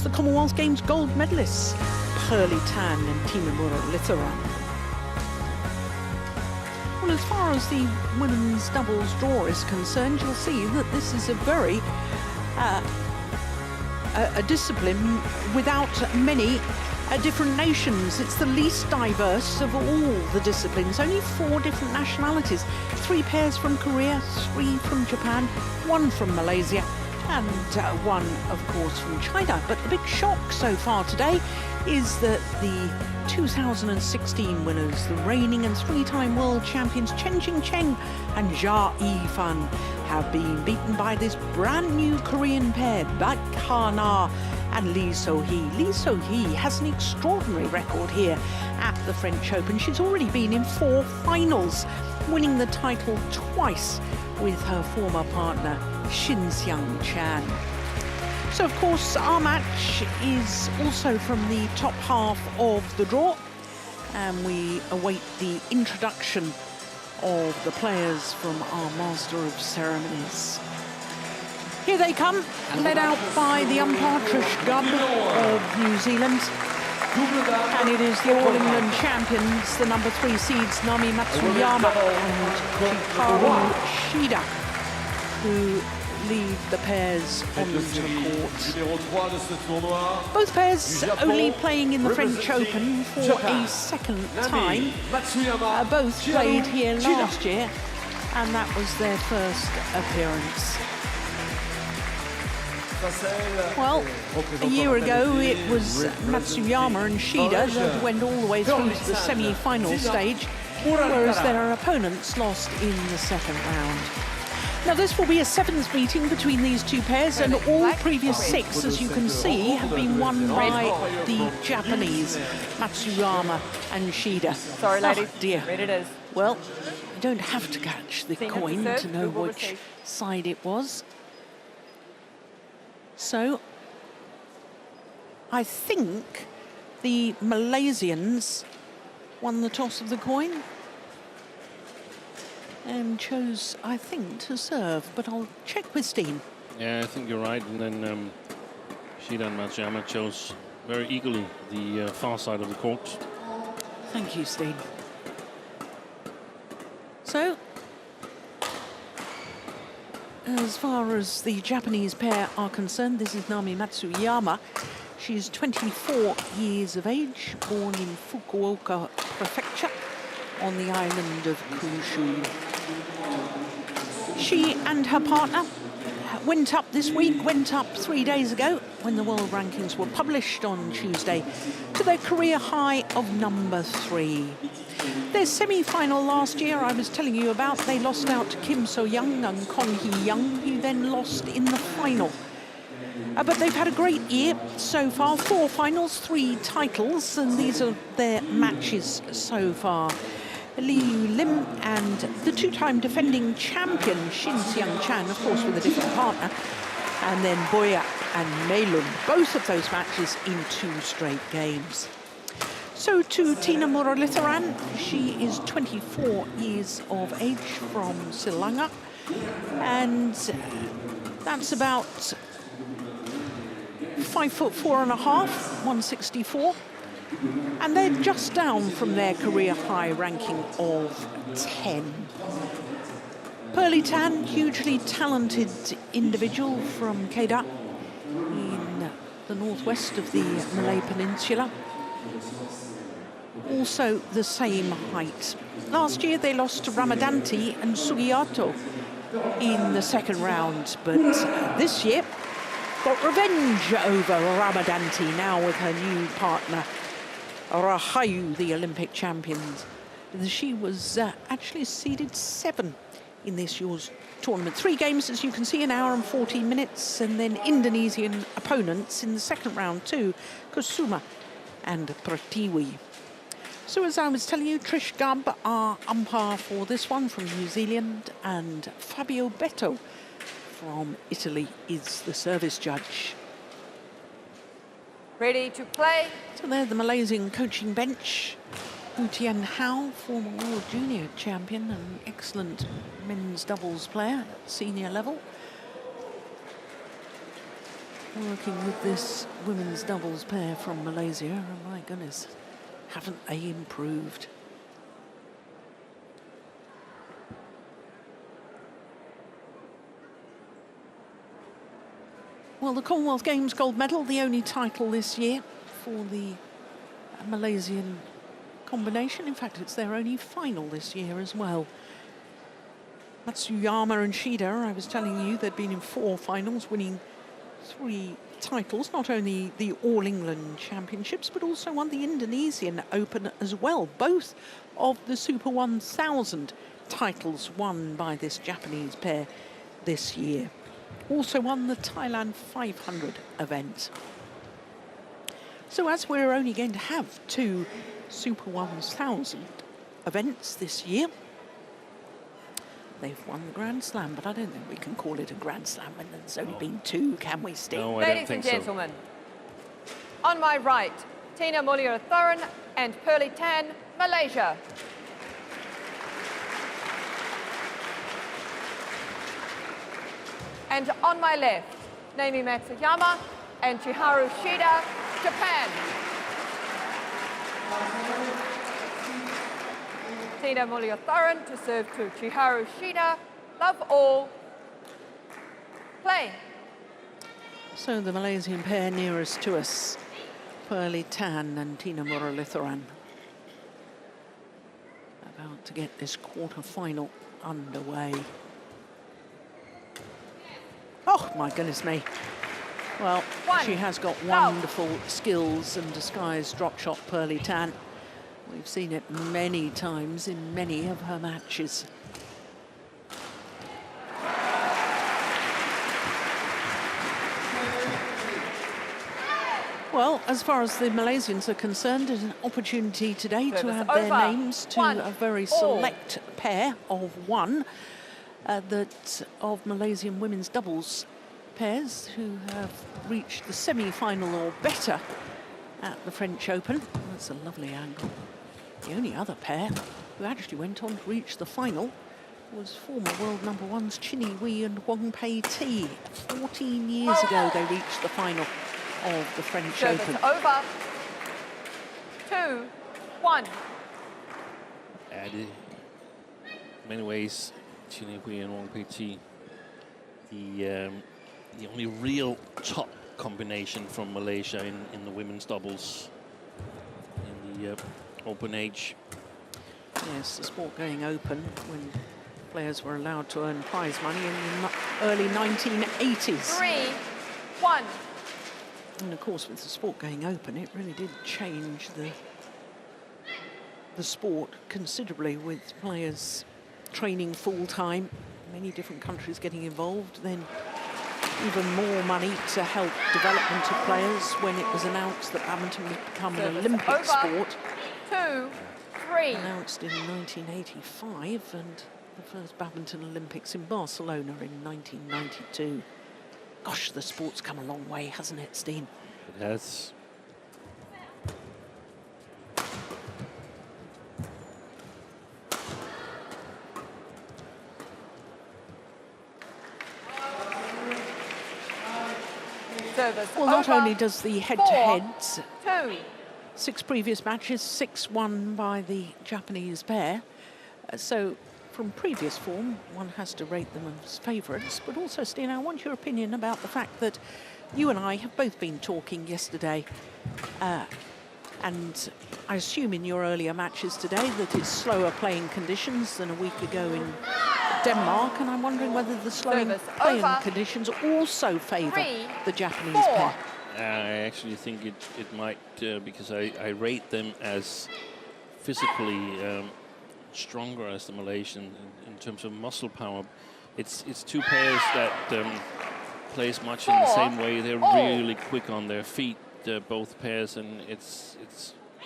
the Commonwealth Games gold medalists, Muralitharan and Tina Muralitharan. Well, as far as the women's doubles draw is concerned, you'll see that this is a very a discipline without many different nations. It's the least diverse of all the disciplines. Only 4 different nationalities. 3 pairs from Korea, 3 from Japan, 1 from Malaysia, and 1, of course, from China. But the big shock so far today is that the 2016 winners, the reigning and 3-time world champions Chen Jing-cheng and Jia Yifan, have been beaten by this brand new Korean pair, Baek Ha-na and Lee So-hee. Lee So-hee has an extraordinary record here at the French Open. She's already been in 4 finals, winning the title twice with her former partner, Shin Seung-chan. So, of course, our match is also from the top half of the draw, and we await the introduction of the players from our Master of Ceremonies. Here they come, led out by the umpire Trish Gubb of New Zealand. And it is the All England champions, the number 3 seeds, Nami Matsuyama and Hikaru Shida, who lead the pairs onto the court. Both pairs only playing in the French Open for a second time. Both played here last year, and that was their first appearance. Well, a year ago it was Matsuyama and Shida that went all the way through to the semi-final stage, whereas their opponents lost in the second round. Now, this will be a 7th meeting between these 2 pairs, and all previous 6, as you can see, have been won by the Japanese, Matsuyama and Shida. Sorry, ladies. Oh, dear. Red it is. Well, you don't have to catch the coin to know which side it was. So, I think the Malaysians won the toss of the coin and chose, I think, to serve, but I'll check with Steen. Yeah, I think you're right. And then Shida and Matsuyama chose very eagerly the far side of the court. Thank you, Steen. So, as far as the Japanese pair are concerned, this is Nami Matsuyama. She's 24 years of age, born in Fukuoka Prefecture on the island of Kyushu. She and her partner went up this week, went up 3 days ago when the world rankings were published on Tuesday to their career high of number 3. Their semi-final last year, I was telling you about, they lost out to Kim So-young and Kong Hee-young, who then lost in the final. But they've had a great year so far, 4 finals, 3 titles, and these are their matches so far. Lee Yu Lim and the 2-time defending champion Shin Seung-chan, of course with a different partner, and then Boya and Mei-lun, both of those matches in 2 straight games. So to Tina Muralitharan, she is 24 years of age from Sri Lanka, and that's about 5'4.5", 164. And they're just down from their career high ranking of 10. Muralitharan, hugely talented individual from Kedah in the northwest of the Malay Peninsula. Also the same height. Last year they lost to Ramadanti and Sugiyato in the second round, but this year got revenge over Ramadanti, now with her new partner Rahayu, the Olympic champions. She was actually seeded 7 in this year's tournament. 3 games, as you can see, 1 hour and 14 minutes, and then Indonesian opponents in the second round too, Kusuma and Pratiwi. So as I was telling you, Trish Gubb, our umpire for this one from New Zealand, and Fabio Betto from Italy is the service judge. Ready to play. So they're the Malaysian coaching bench. Hu Tian Hao, former world junior champion and excellent men's doubles player at senior level. working with this women's doubles pair from Malaysia, and my goodness, haven't they improved? Well, the Commonwealth Games gold medal, the only title this year for the Malaysian combination. In fact, it's their only final this year as well. Matsuyama and Shida, I was telling you, they'd been in 4 finals, winning 3 titles, not only the All England Championships, but also won the Indonesian Open as well. Both of the Super 1000 titles won by this Japanese pair this year. Also won the Thailand 500 event. So as we're only going to have 2 Super 1000 events this year, they've won the Grand Slam, but I don't think we can call it a Grand Slam when there's only been 2, can we, Steve? No, I don't think so. Ladies and gentlemen, on my right, Tina Muralitharan and Muralitharan, Malaysia. And on my left, Naomi Matsuyama and Chiharu Shida, Japan. Tina Muralitharan to serve to Chiharu Shida. Love all. Play. So the Malaysian pair nearest to us, Muralitharan and Tina Muralitharan, about to get this quarter-final underway. Oh, my goodness me. Well, she has got wonderful skills and disguised drop shot, Muralitharan. We've seen it many times in many of her matches. Well, as far as the Malaysians are concerned, it's an opportunity today to add their names to a very select pair of 1 that of Malaysian women's doubles pairs who have reached the semi-final or better at the French Open. That's a lovely angle. The only other pair who actually went on to reach the final was former world number 1s Chinny Wei and Wong Pei Ti. 14 years ago they reached the final of the French Open. Over. 2-1. In many ways, Chinny Wei and Wong Pei Ti, the only real top combination from Malaysia in the women's doubles in the open age. Yes, the sport going open when players were allowed to earn prize money in the early 1980s. 3-1. And of course, with the sport going open, it really did change the sport considerably, with players training full-time, many different countries getting involved, then even more money to help development of players when it was announced that badminton would become an Olympic sport. 2-3. Announced in 1985, and the first Badminton Olympics in Barcelona in 1992. Gosh, the sport's come a long way, hasn't it, Steen? It has. Well, not only does the head-to-heads, 4-2. 6 previous matches, 6 won by the Japanese pair. So from previous form, one has to rate them as favourites. But also, Steen, I want your opinion about the fact that you and I have both been talking yesterday, and I assume in your earlier matches today that it's slower playing conditions than a week ago in Denmark, and I'm wondering whether the slowing playing conditions also favour the Japanese pair. I actually think it might, because I rate them as physically stronger as the Malaysian in terms of muscle power. It's 2 pairs that plays much in the same way. They're really quick on their feet, both pairs, and it's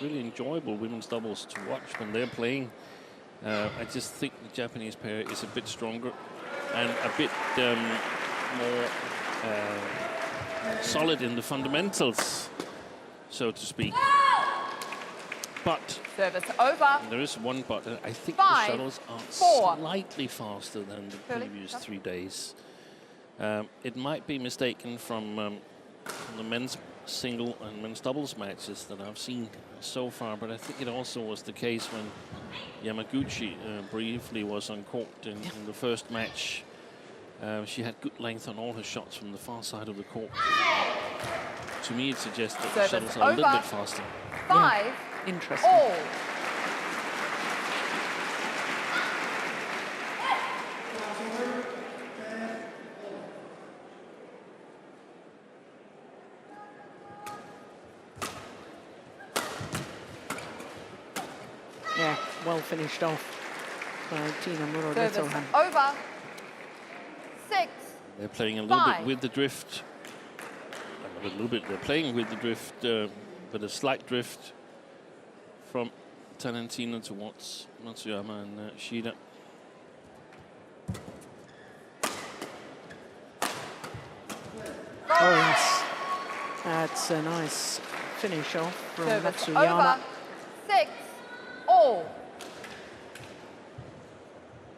really enjoyable women's doubles to watch when they're playing. I just think the Japanese pair is a bit stronger and a bit more solid in the fundamentals, so to speak. But Service over. There is one but. I think the shuttles are slightly faster than the previous 3 days. It might be mistaken from from the men's single and men's doubles matches that I've seen so far, but I think it also was the case when Yamaguchi briefly was on court in the first match. She had good length on all her shots from the far side of the court. To me, it suggests that the shuttles are a little bit faster. 5. Interesting. All. Yeah, well finished off by Tina Service Muralitharan. over. 6. They're playing a little bit 5. with the drift. A little bit. They're playing with the drift, but a slight drift from Tarantino towards Matsuyama and Shida. Oh yes, that's a nice finish off from Service Matsuyama. over. 6. All.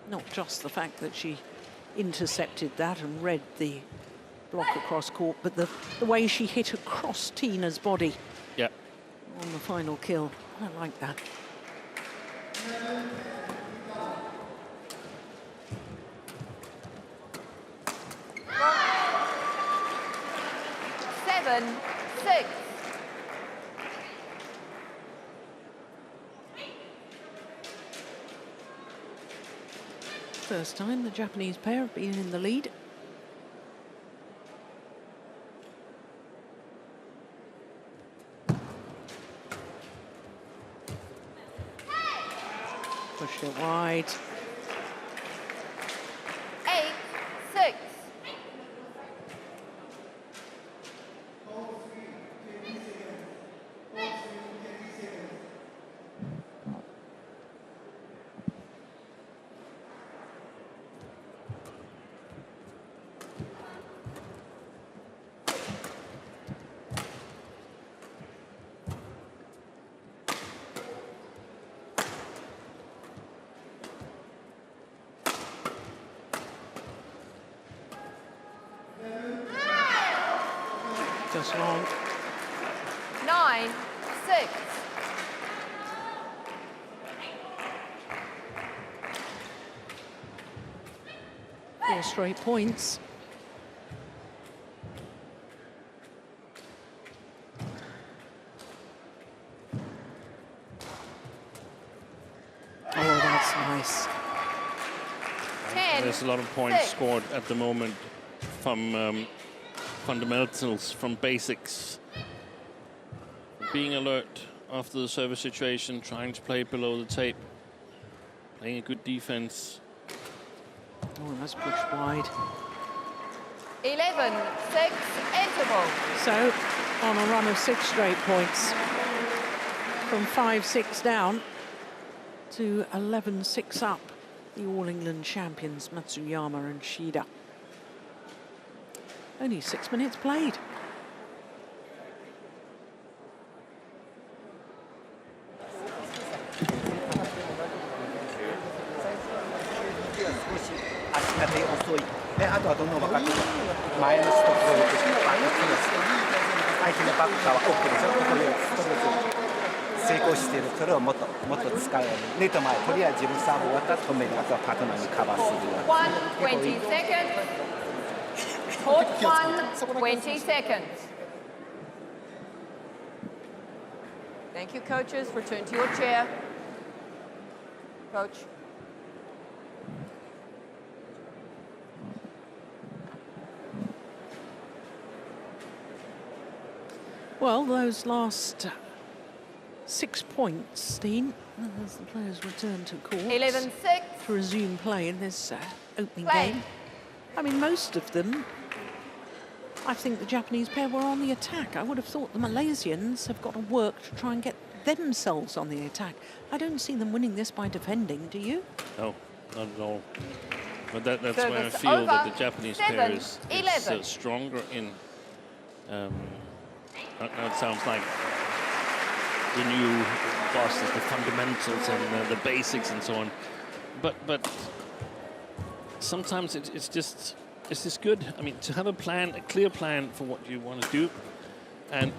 Not just the fact that she intercepted that and read the block across court, but the way she hit across Tina's body on the final kill. I like that. Seven, 6. First time the Japanese pair have been in the lead. Pushed it wide. 8, 6. Just long. 9, 6. 4 straight points. Oh, that's nice. 10. There's a lot of points 6. scored at the moment from fundamentals, from basics. Being alert after the service situation, trying to play below the tape, playing a good defense. Oh, that's pushed wide. 11, 6. Interval. So, on a run of 6 straight points, from 5-6 down to 11-6 up, the All England champions Matsuyama and Shida. Only 6 minutes played. One, 20 seconds. Court 1, 20 seconds. Thank you, coaches. Return to your chair. Coach. Well, those last 6 points, Steen, as the players return to court 11, 6. to resume play in this opening Play. game. I mean, most of them, I think the Japanese pair were on the attack. I would have thought the Malaysians have got to work to try and get themselves on the attack. I don't see them winning this by defending, do you? No, not at all. But that's where I Service feel that over. the Japanese 7, pair is 11. stronger in. That sounds like the new bosses, the fundamentals and the basics and so on. But sometimes it's just is this good? I mean, to have a plan, a clear plan for what you want to do, and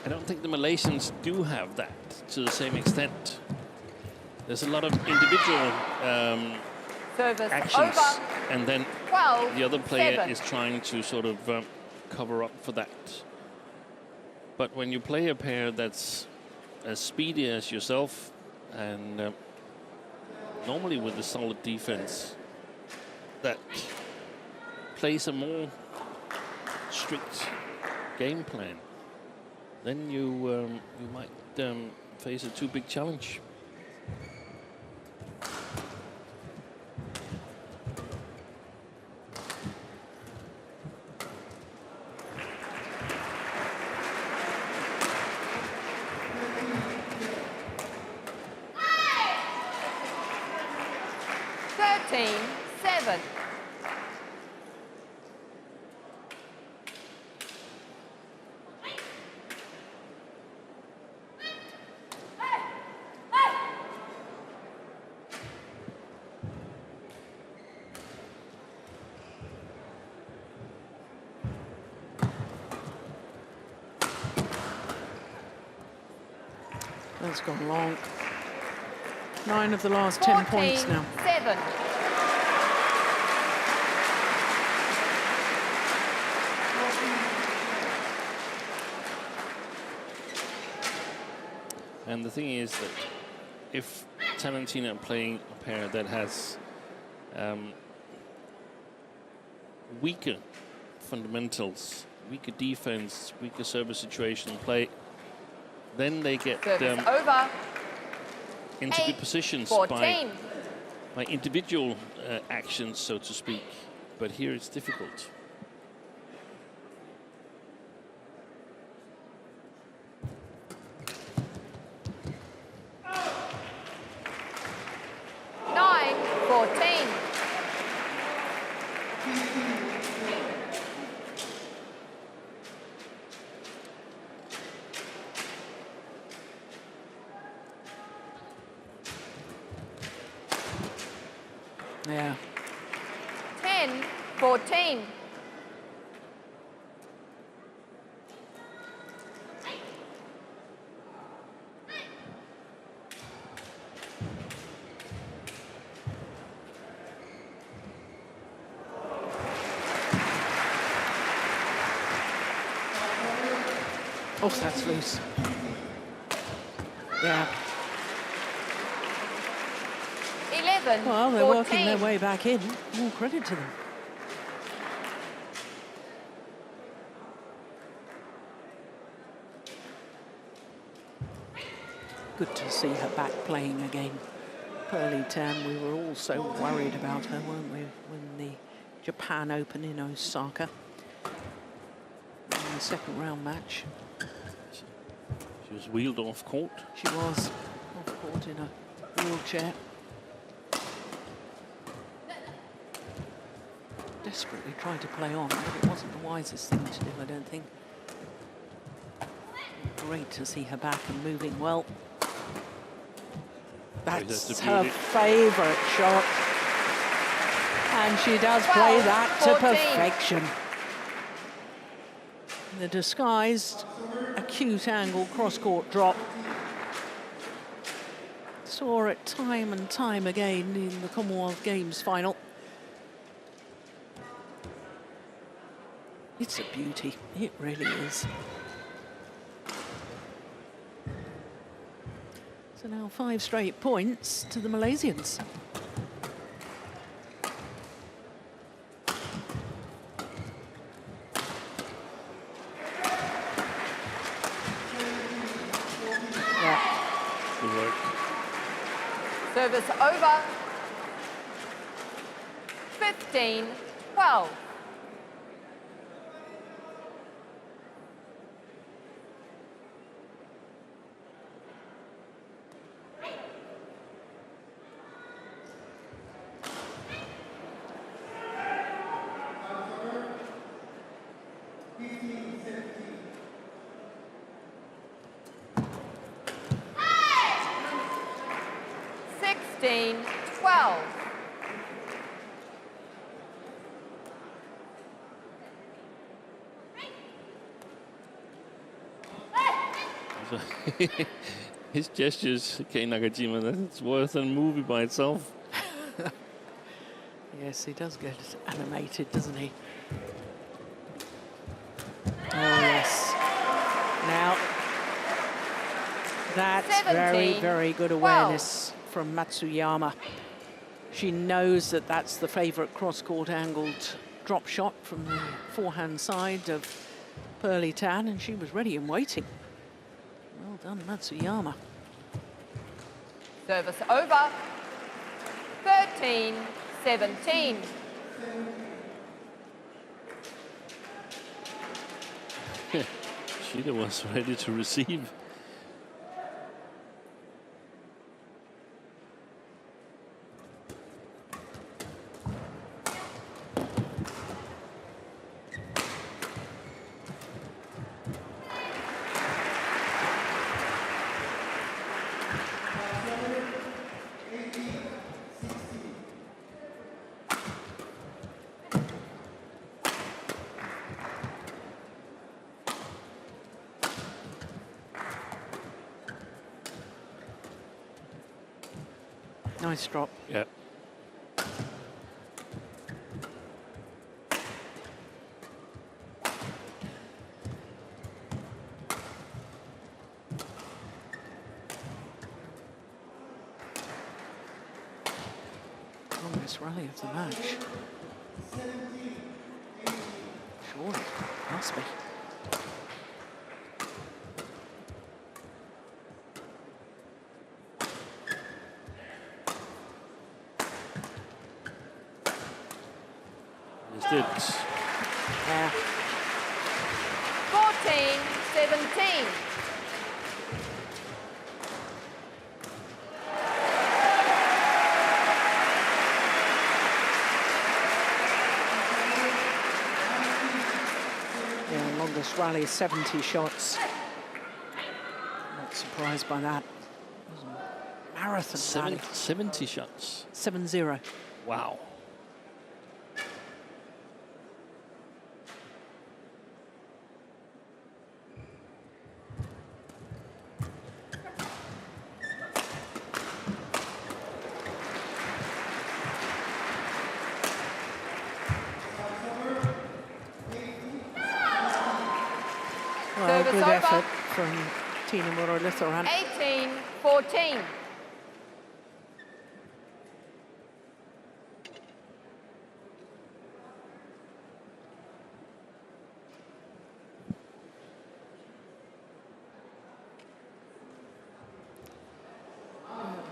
I don't think the Malaysians do have that to the same extent. There's a lot of individual actions, over. and then 12, the other player 7. is trying to sort of cover up for that. But when you play a pair that's as speedy as yourself, and normally with a solid defense, that plays a more strict game plan, then you might face a too big challenge. That's gone long. 9 of the last 10 points now. 7. And the thing is that if Tarantina are playing a pair that has weaker fundamentals, weaker defense, weaker service situation play, then they get over. into 8, good positions 14. by individual actions, so to speak. But here it's difficult. Yeah. 10, 14. Oh, that's loose. Yeah. 11, Well, they're 14. working their way back in. More credit to them. Good to see her back playing again. Pearly Tan, we were all so worried about her, weren't we, when the Japan Open in Osaka, in the second round match. She was wheeled off court. She was off court in a wheelchair. Desperately tried to play on, but it wasn't the wisest thing to do, I don't think. Great to see her back and moving well. That's her favourite shot. And she does play that to perfection. The disguised acute angle cross-court drop. Saw it time and time again in the Commonwealth Games final. It's a beauty, it really is. So now 5 straight points to the Malaysians. Yeah. Good work. Service over. 15, 12. So his gestures, Kei Nakajima, that's worth a movie by itself. Yes, he does get animated, doesn't he? Oh, yes. Now, that's 17, very good awareness from Matsuyama. She knows that that's the favourite cross-court angled drop shot from the forehand side of Muralitharan, and she was ready and waiting. Well done, Matsuyama. Service over. 13-17. Shida was ready to receive. Nice drop. Yeah. Longest rally of the match. Surely, must be. Yeah. 14-17. Yeah, longest rally, 70 shots. Not surprised by that. It was a marathon rally. 70 shots. 7-0. Wow. Well, Service good over. effort from Tina Muralitharan. 18-14.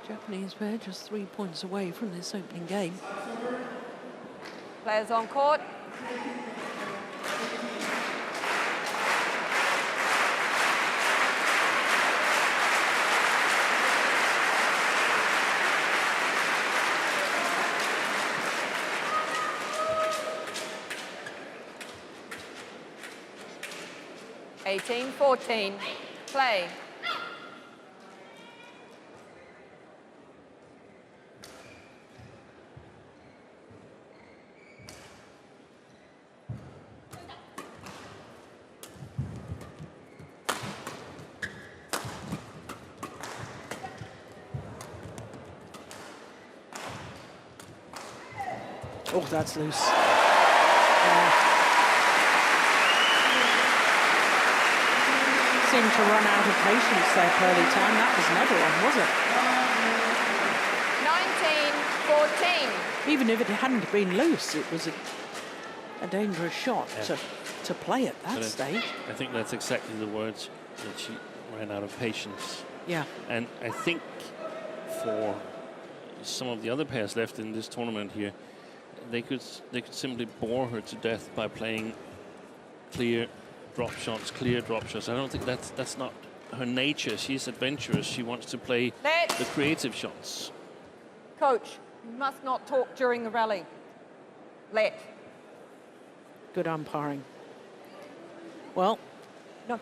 Japanese pair just 3 points away from this opening game. Players on court. (18-14). Play. Oh, that's loose. Seemed to run out of patience there, Muralitharan. That was never on, was it? 19-14. Even if it hadn't been loose, it was a dangerous shot to play at that stage. I think that's exactly the words, that she ran out of patience. Yeah. And I think for some of the other pairs left in this tournament here, they could simply bore her to death by playing clear drop shots. I don't think that's not her nature. She's adventurous. She wants to play the creative shots. Coach, you must not talk during the rally. Let. Good umpiring. Well, No.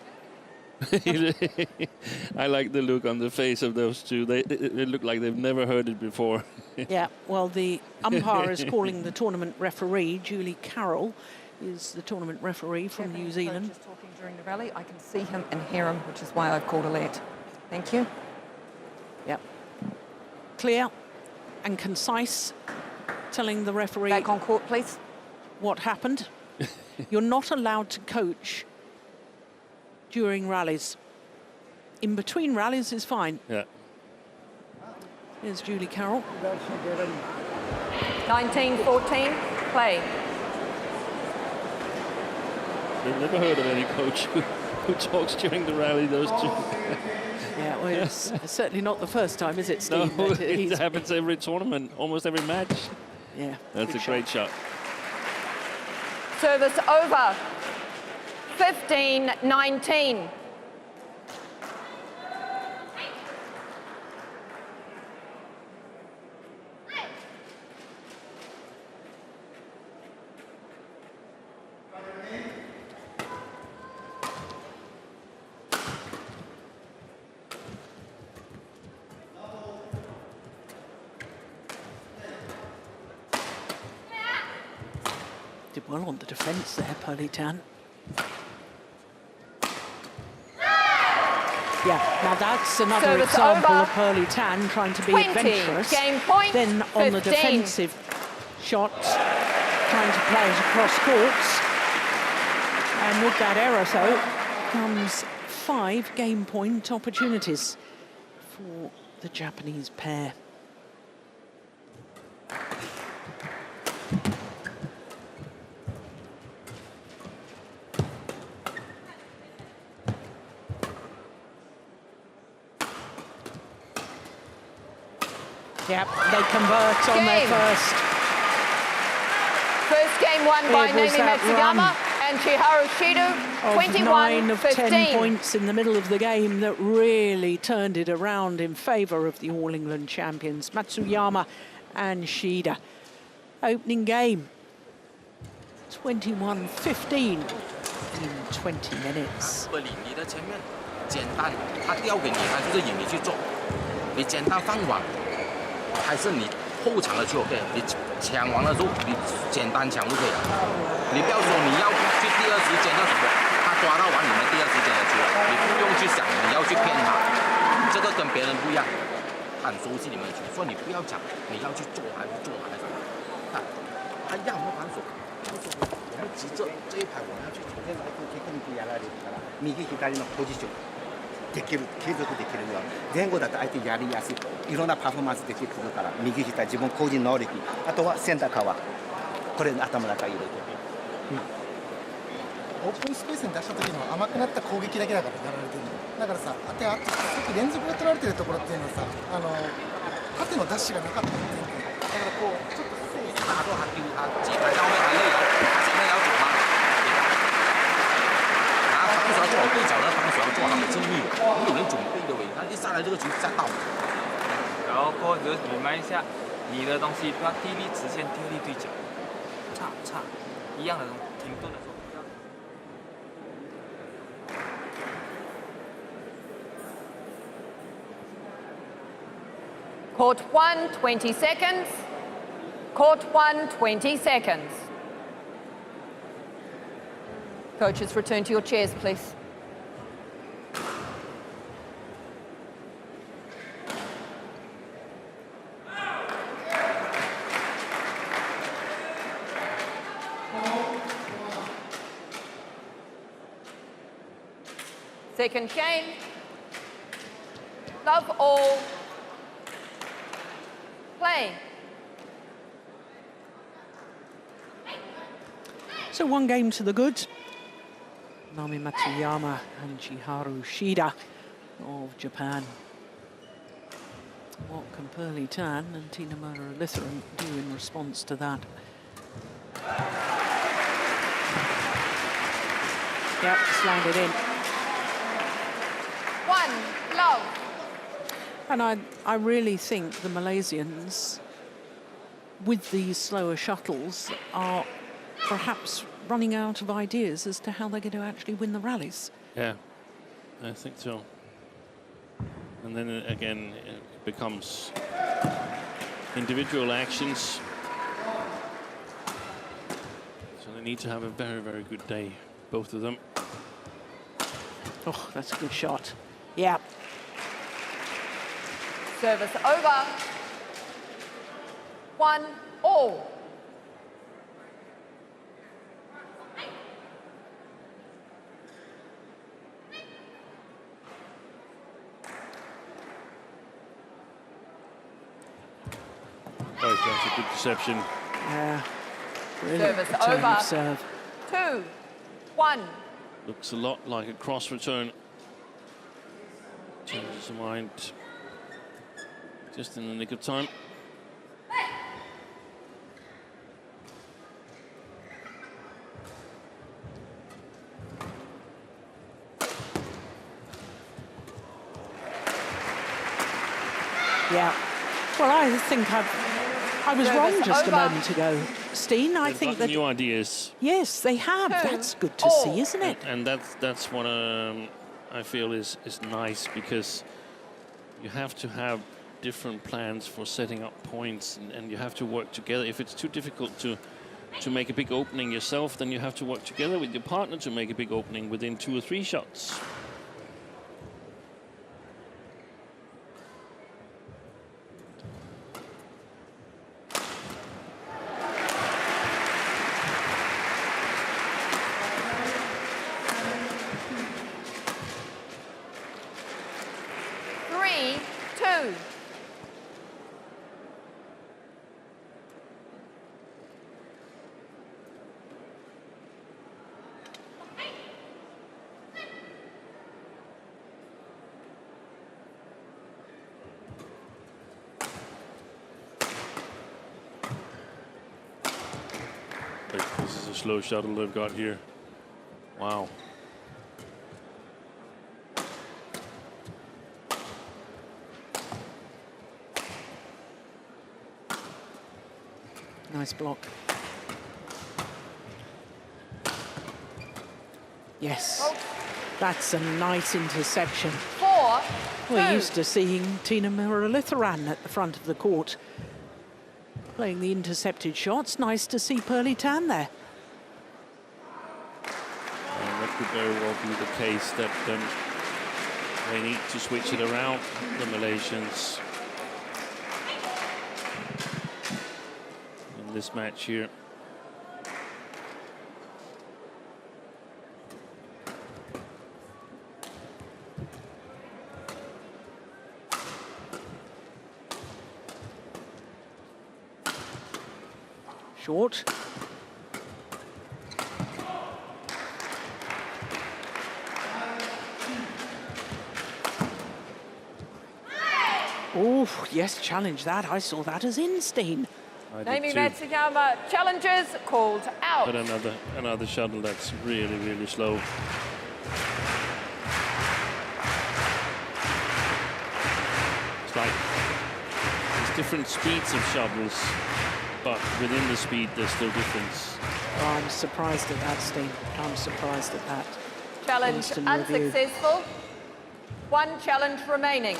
I like the look on the face of those two. They look like they've never heard it before. yeah, well, the umpire is calling the tournament referee, Julie Carroll, is the tournament referee from New Zealand. Just talking during the rally. I can see him and hear him, which is why I've called alert. Thank you. Yep. Clear and concise, telling the referee Back on court, please. what happened. You're not allowed to coach during rallies. In between rallies is fine. Yeah. Here's Julie Carroll. 19-14, play. I've never heard of any coach who talks during the rally, those two. Yeah, well, it's certainly not the first time, is it, No, Steve? that it he's- happens every tournament, almost every match. Yeah, That's good a great shot. Service over. 15-19. Did well on the defence there, Muralitharan. Yeah, now that's another Service example over. of Muralitharan trying to be 20, adventurous. game point, Then on the 15. defensive shots, trying to play it across courts. And with that error, though, comes 5 game point opportunities for the Japanese pair. Yep, they convert on their Game. first. First game won by It was Naomi that Matsuyama and Chiharu Shida. Of 9 of 10 21-15. points in the middle of the game that really turned it around in favour of the All England champions, Matsuyama and Shida. Opening game, 21-15 in 20 minutes. 你的前面简单，他掉给你，他就是引你去做。你简单放网，还是你后场的就 OK。你抢完了之后，你简单抢就可以了。你不要说你要去第二时间要什么，他抓到完你们第二时间的球，你不用去想你要去骗他，这个跟别人不一样。他很熟悉你们的球，所以你不要讲你要去做还是做还是什么。他让我反手，我们急着这一排我们要去做。右左のポジションできる継続できるよ前後だと相手やりやすいいろんなパフォーマンス出てくるから右左自分個人能力あとはセンター側これ頭の中入れて、オープンスペースに出した時の甘くなった攻撃だけだからやられてるのだからささっき連続で取られてるところっていうのはさ縦のダッシュがなかったんだからこうちょっと打到他丢他几排到后面还累了，他前面要走吗？然后防守要做好对角的防守要做好的正义，有人准备的喂，他一上来这个球下到。然后过后就慢一下，你的东西不要第一粒直线，第二粒对角，差一样的东西，停顿的时候不要。Court 1, 20 seconds. Court 1, 20 seconds. Coaches, return to your chairs, please. Second game. Love all. Play. So 1 game to the good. Naomi Matsuyama and Chiharu Shida of Japan. What can Muralitharan and Tina Muralitharan do in response to that? Yep, slammed it in. 1, love. And I really think the Malaysians, with these slower shuttles, are perhaps running out of ideas as to how they're going to actually win the rallies. Yeah, I think so. And then again, it becomes individual actions. So They need to have a very, very good day, both of them. Oh, that's a good shot. Yeah. Service over. 1-all. Oh, that's a good deception. Yeah. Brilliant Service return over. of serve. 2-1. Looks a lot like a cross return. Changes of mind just in the nick of time. Yeah. Well, I think I was wrong just a over. moment ago, Steen. I They've think got that new ideas, yes, they have. 2-all. That's good to see, isn't it? and that's what I feel is nice, because you have to have different plans for setting up points, and you have to work together. If it's too difficult to make a big opening yourself, then you have to work together with your partner to make a big opening within 2 or 3 shots. This is a slow shuttle they've got here. Wow. Nice block. Yes. That's a nice interception. 4-2. We're used to seeing Tina Muralitharan at the front of the court playing the intercepted shots. Nice to see Pearly Tan there. And that could very well be the case, that they need to switch it around, the Malaysians, in this match here. Short. Oh, yes, challenge that. I saw that as in, Steen. I did Naomi too. Matsuyama challenges called out. But another shuttle that's really, really slow. It's like there's different speeds of shuttles, but within the speed there's still difference. Oh, I'm surprised at that, Steen. I'm surprised at that. Challenge Instant review. unsuccessful. 1 challenge remaining.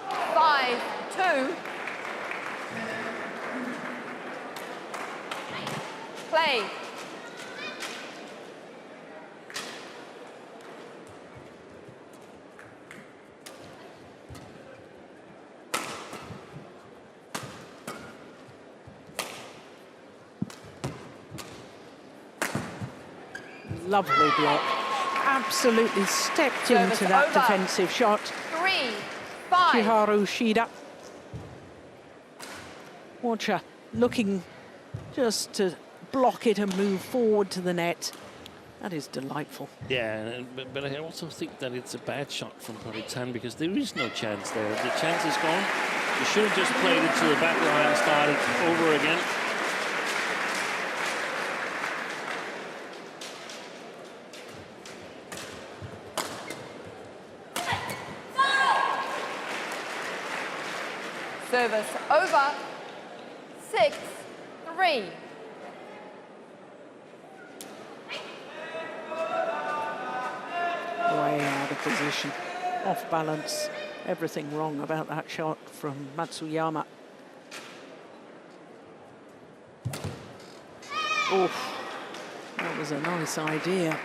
5-2. Play. Lovely block. Absolutely stepped Service into that over. defensive shot. 3-5. Chiharu Shida. Watch her looking just to block it and move forward to the net. That is delightful. Yeah, but I also think that it's a bad shot from Muralitharan, because there is no chance there. The chance is gone. You should have just played it to the back line and started over again. Service over. 6-3. Way out of position. Off balance. Everything wrong about that shot from Matsuyama. Oh, that was a nice idea.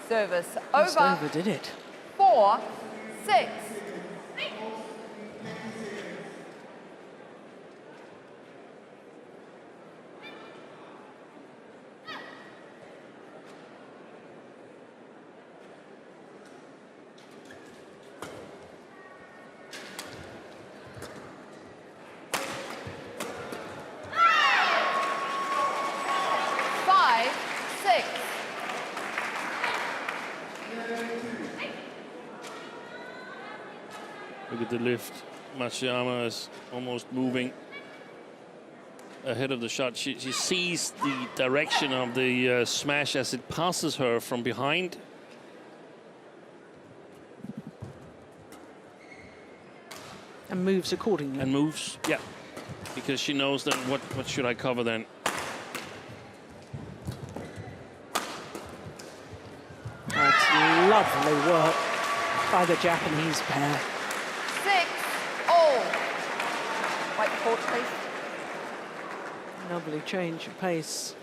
Service Just over. overdid it. 4-6. Look at the lift. Matsuyama is almost moving ahead of the shot. She sees the direction of the smash as it passes her from behind. And moves accordingly. And moves, yeah. Because she knows then what should I cover then. That's lovely work by the Japanese pair. 6-all. White court, please. Lovely change of pace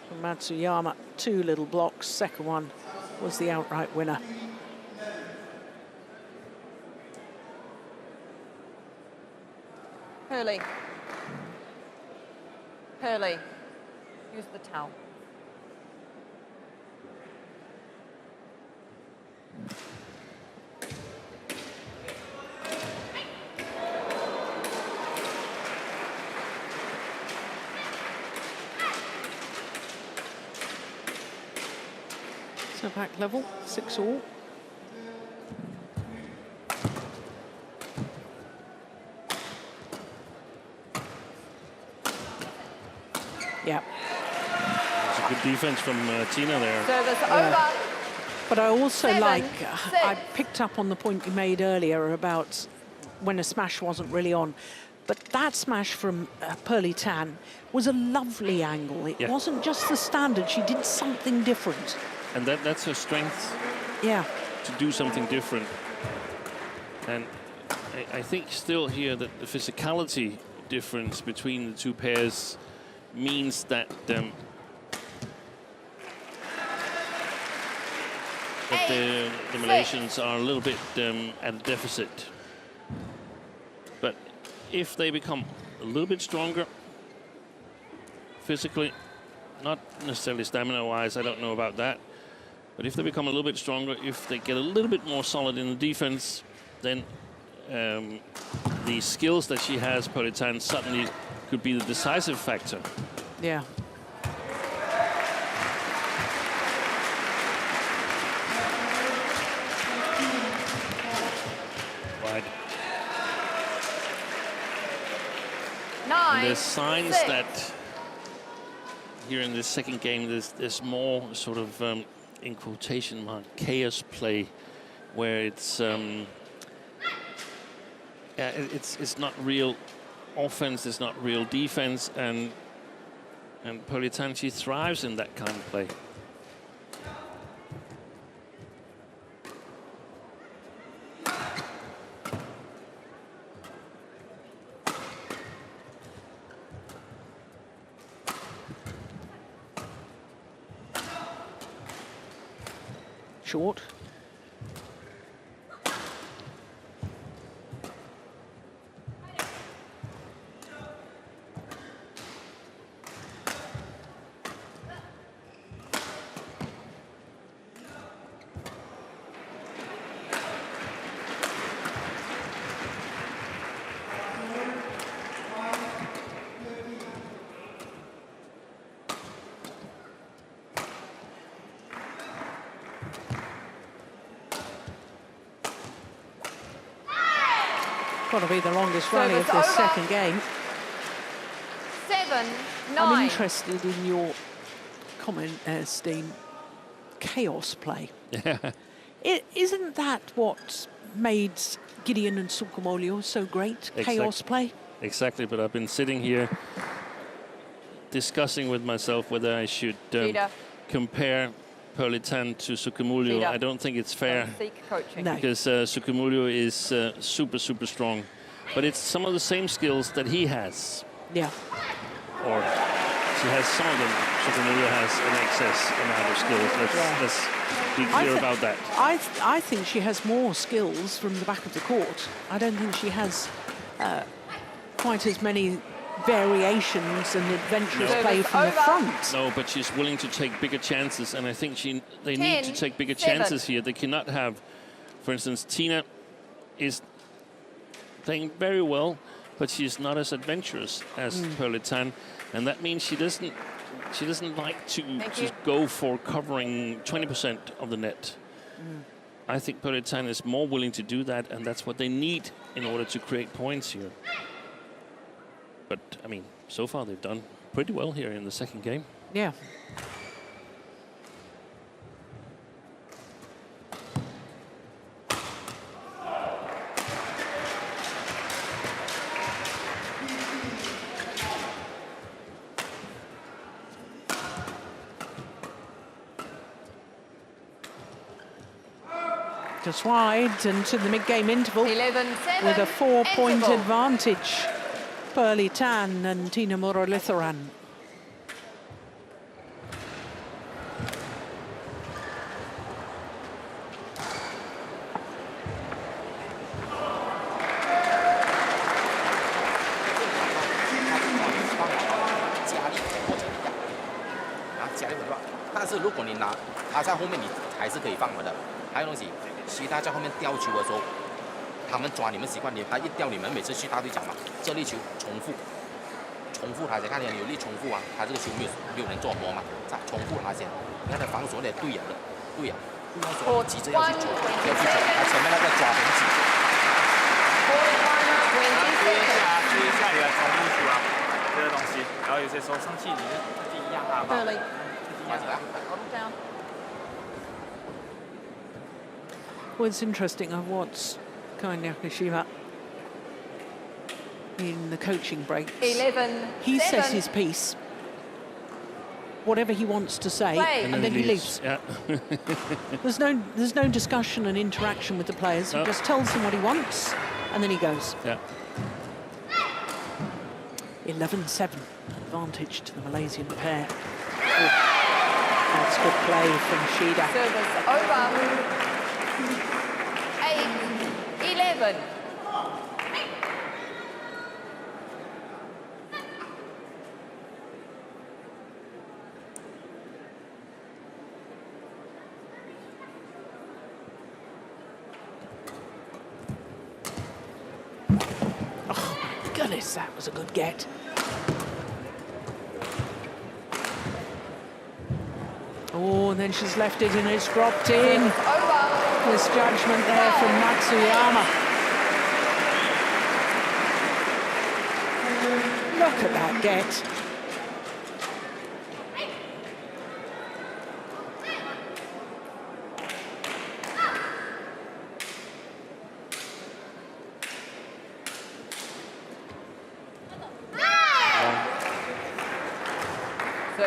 from Matsuyama. 2 little blocks. Second one was the outright winner. Hurley. Hurley. Use the towel. So back level, 6-all. Yeah. It's a good defense from Tina there. Service over. But I also 7-6. I picked up on the point you made earlier about when a smash wasn't really on. But that smash from Muralitharan was a lovely angle. It wasn't just the standard. She did something different. And that's her strength. Yeah. To do something different. And I think still here that the physicality difference between the two pairs means that the Malaysians are a little bit at a deficit. But if they become a little bit stronger physically, not necessarily stamina-wise, I don't know about that, but if they become a little bit stronger, if they get a little bit more solid in the defense, then the skills that she has, Muralitharan, suddenly could be the decisive factor. Yeah. Right. 9. And there's signs 6. that here in this second game, there's more sort of, in quotation mark, chaos play, where it's not real offense, it's not real defense, and Muralitharan, she thrives in that kind of play. Short. Got to be the longest rally of this second game. 7-9. I'm interested in your comment, Steen. Chaos play. Isn't that what made Gideon and Sukamuljo so great? Chaos play? Exactly, but I've been sitting here discussing with myself whether I should compare Muralitharan to Sukamuljo. I don't think it's fair. Seek coaching. No. Because Sukamuljo is super, super strong. But it's some of the same skills that he has. Yeah. Or she has some of them. Sudirman has an excess amount of skills. Let's be clear about that. I think she has more skills from the back of the court. I don't think she has quite as many variations and adventurous play from the front. No, but she's willing to take bigger chances, and I think they need to take bigger chances here. They cannot have, for instance, Tina is playing very well, but she's not as adventurous as Muralitharan, and that means she doesn't like to just go for covering 20% of the net. I think Muralitharan is more willing to do that, and that's what they need in order to create points here. But, I mean, so far they've done pretty well here in the second game. Yeah. Just wide into the mid-game interval 11-7 with a 4-point interval. advantage. Muralitharan and Tina Muralitharan.他们抓你们习惯，他一吊你们，每次去大对角嘛，这粒球重复他先，看见有力重复啊，他这个球没有人做摸嘛，重复他先，你看他防守的对呀，不要说急着要去走，他前面那个抓很紧。注意一下你的重复球啊，这个东西，然后有些时候上去你就自己压他吧。Well, it's interesting. I've watched Nakashima in the coaching breaks. 11-7. He says his piece, whatever he wants to say, and then he leaves. Yeah. There's no discussion and interaction with the players. He just tells them what he wants, and then he goes. Yeah. 11-7 advantage to the Malaysian pair. Oh, that's good play from Shida. Service over. 8-11. Oh, goodness, that was a good get. Oh, and then she's left it and it's dropped in. Misjudgment there from Matsuyama. Look at that get.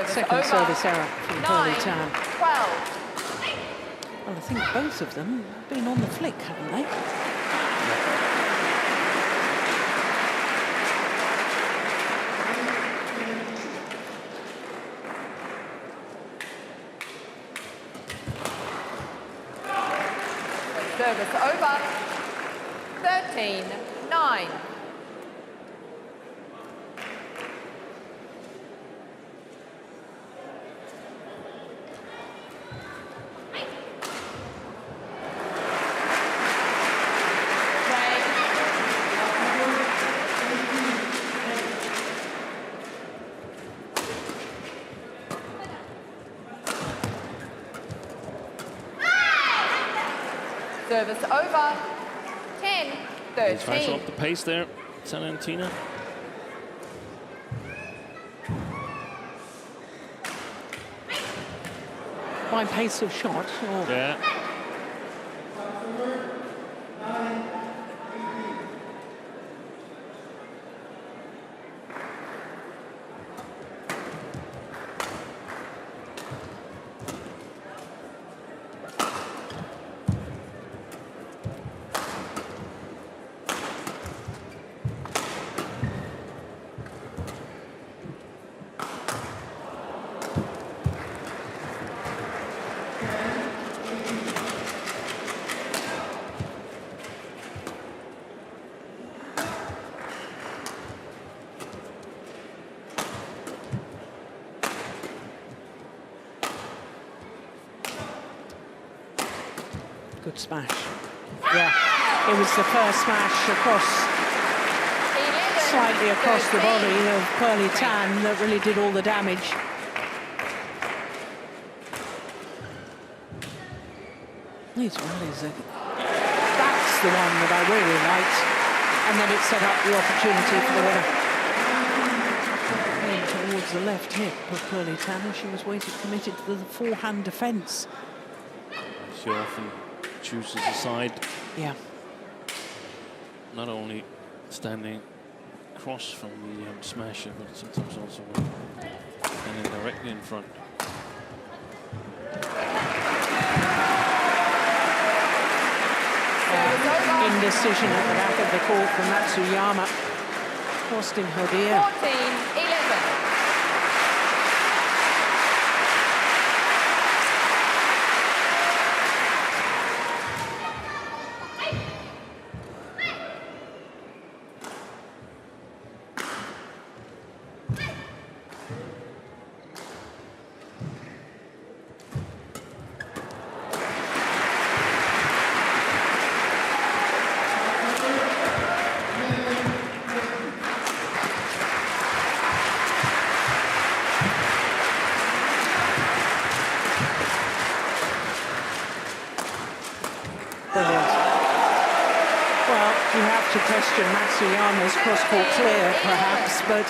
Second service error from Muralitharan. 12. Well, I think both of them have been on the flick, haven't they? Service over. 13-9. Service over. 10-13. Tries off the pace there, Tina. By pace of shot. Or Yeah. Good smash. Yeah, it was the first smash across, slightly across the body of Muralitharan that really did all the damage. These rallies, that's the one that I really liked. And then it set up the opportunity for the winner. And towards the left hip of Muralitharan, she was weighted committed to the forehand defence. She often chooses a side. Yeah. Not only standing across from the smasher, but sometimes also standing directly in front. Indecision at the back of the court for Matsuyama, costing her dear. 14-11. Question Matsuyama's cross-court clear, perhaps, but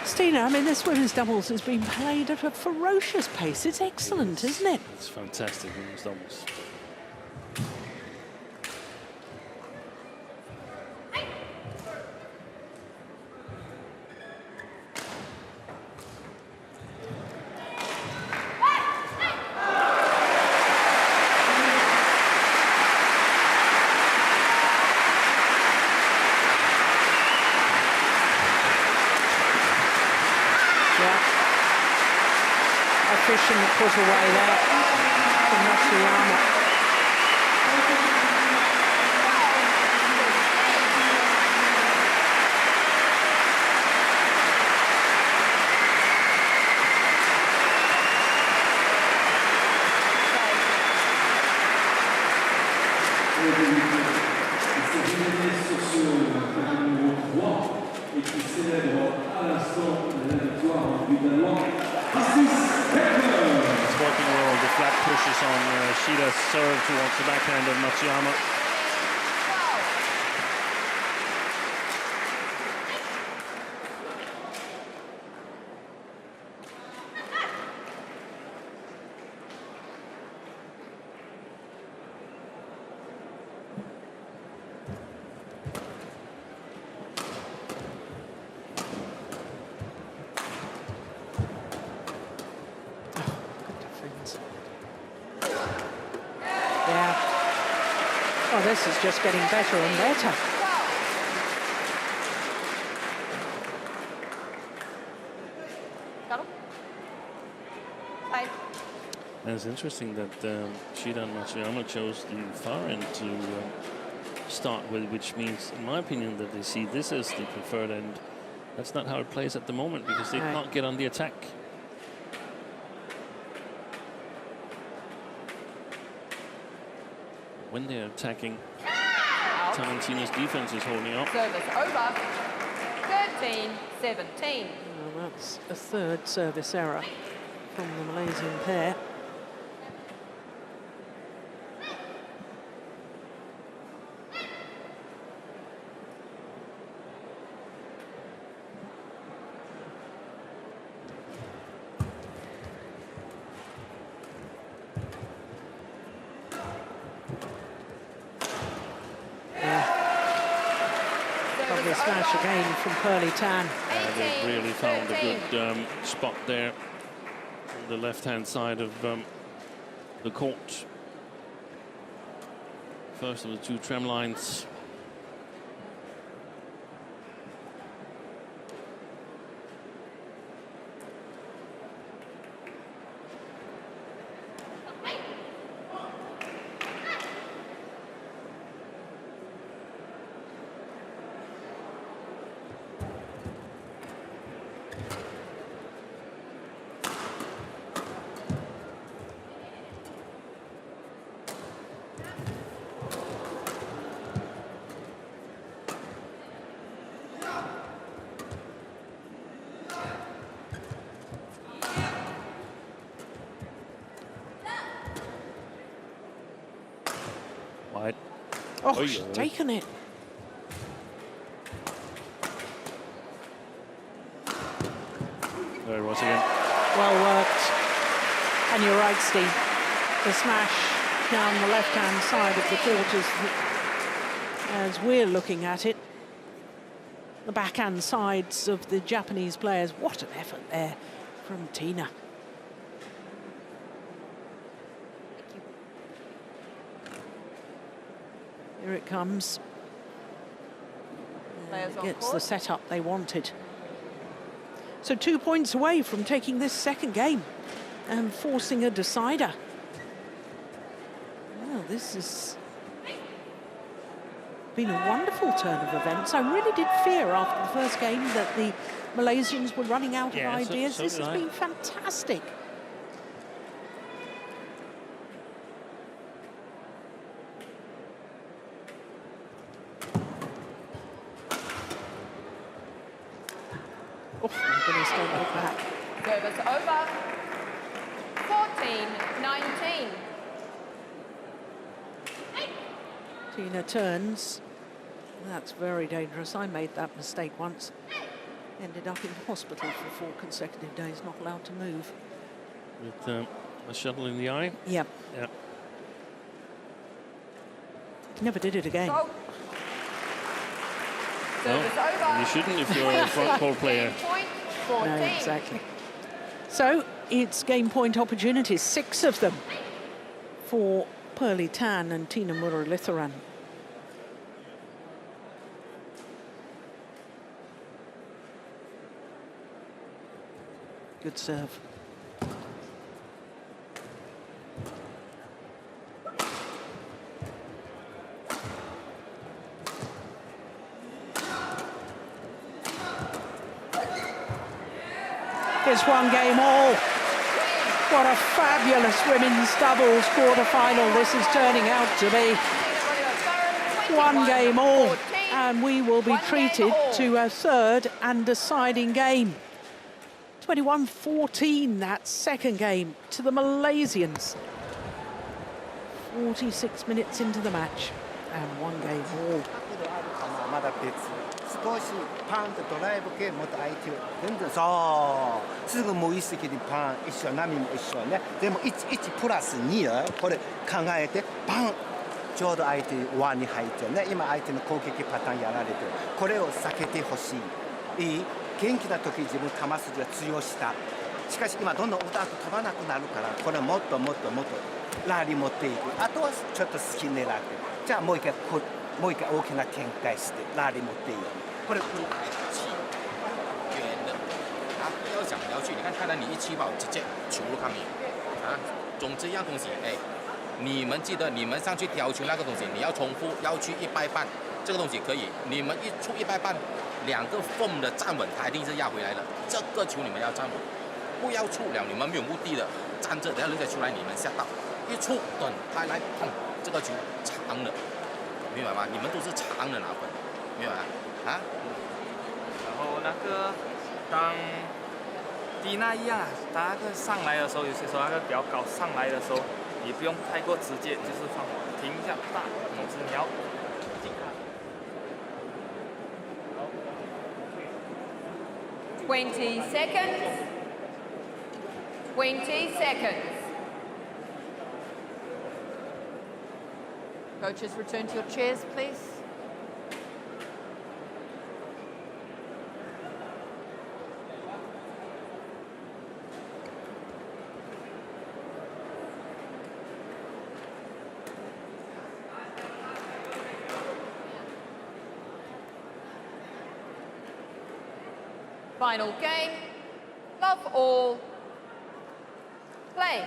Stina, I mean, this women's doubles has been played at a ferocious pace. It's excellent, isn't it? It's fantastic women's doubles. Efficient put away there from Matsuyama. It's working well. The flat pushes on Shida's serve towards the backhand of Matsuyama. Oh, this is just getting better and better. And it's interesting that Shida and Matsuyama chose the far end to start with, which means, in my opinion, that they see this as the preferred end. That's not how it plays at the moment, because they can't get on the attack. When they're attacking, Tarantino's defense is holding up. Service over. 13-17. Well, that's a third service error from the Malaysian pair. Smash again from Muralitharan. They've really found a good spot there on the left-hand side of the court. First of the two trem lines. Wide. Oh, Oi, she's oi. taken it. There it was again. Well worked. And you're right, Steve. The smash down the left-hand side of the quarters, as we're looking at it. The backhand sides of the Japanese players. What an effort there from Tina. Here it comes. Players on Gets the court. setup they wanted. So 2 points away from taking this second game and forcing a decider. Well, this has been a wonderful turn of events. I really did fear after the first game that the Malaysians were running out of ideas. so This did has I. been fantastic. Oh, my goodness, don't look back. Service over. 14-19. Tina turns. That's very dangerous. I made that mistake once. Ended up in hospital for 4 consecutive days, not allowed to move. With a shuttle in the eye. Yep. Yeah. Never did it again. Go. Service over. You shouldn't if you're a front court player. Game point, 14. No, exactly. So it's game point opportunities, 6 of them for Pearly Tan and Tina Muralitharan. Good serve. It's 1 game all. What a fabulous women's doubles quarter-final this is turning out to be. 1 game all, and we will be treated to a third and deciding game. 21-14, that second game to the Malaysians. 46 minutes into the match, and 1 game all. まだ別少しパンとドライブ系もっと相手を全然そうすぐもう一石でパン一緒波も一緒ねでも 1プラス2よこれ考えてパンちょうど相手輪に入ってね今相手の攻撃パターンやられてこれを避けてほしいいい元気な時自分球筋が通用したしかし今どんどん歌うと飛ばなくなるからこれもっともっともっとラリー持っていくあとはちょっと好き狙ってじゃあもう一回大きな展開してラリー持っていくこれ远的，他不要想要去，你看到你一起跑，直接球都看没有啊。总之一样东西，哎，你们记得你们上去挑球那个东西，你要重复要去100半，这个东西可以，你们一出100半，2个缝的站稳，他一定是压回来了。这个球你们要站稳，不要出了，你们没有目的的站着，等下人家出来你们吓到，一出等他来碰，这个球长了，明白吗？你们都是长的拿分，明白吗？啊？然后那个当蒂娜一样啊，他那个上来的时候，有些时候那个比较高上来的时候，你不用太过直接，就是放停一下，大，同时你要进看。 20 seconds. 20 seconds. Coaches, return to your chairs, please. Final game. Love all. Play.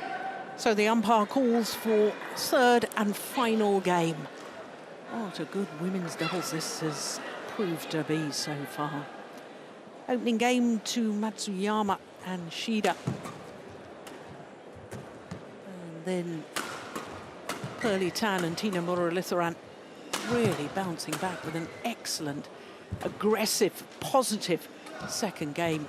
So the umpire calls for third and final game. What a good women's doubles this has proved to be so far. Opening game to Matsuyama and Shida. And then Pearly Tan and Tina Muralitharan really bouncing back with an excellent, aggressive, positive second game.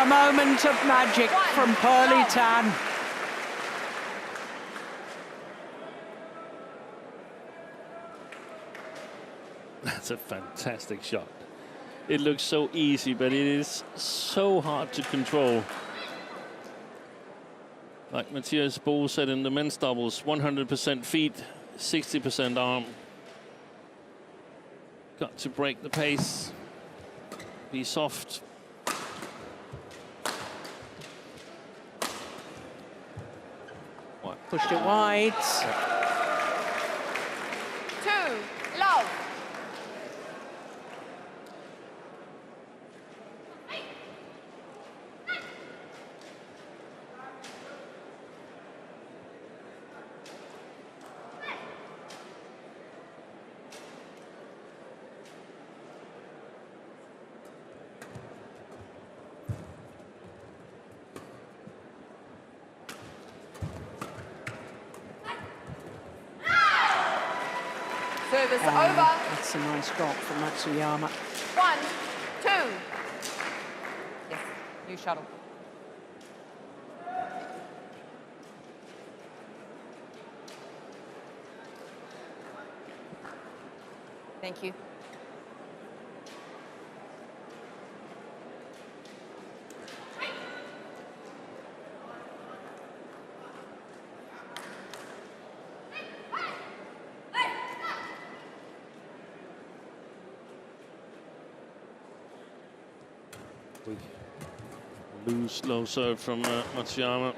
moment of magic from Muralitharan. That's a fantastic shot. It looks so easy, but it is so hard to control. Like Matthias Bo said in the men's doubles, 100% feet, 60% arm. Got to break the pace, be soft. Pushed it wide. 2, love. Service over. That's a nice drop from Matsuyama. 1, 2. Yes, new shuttle. Thank you. Loose, low serve from Matsuyama.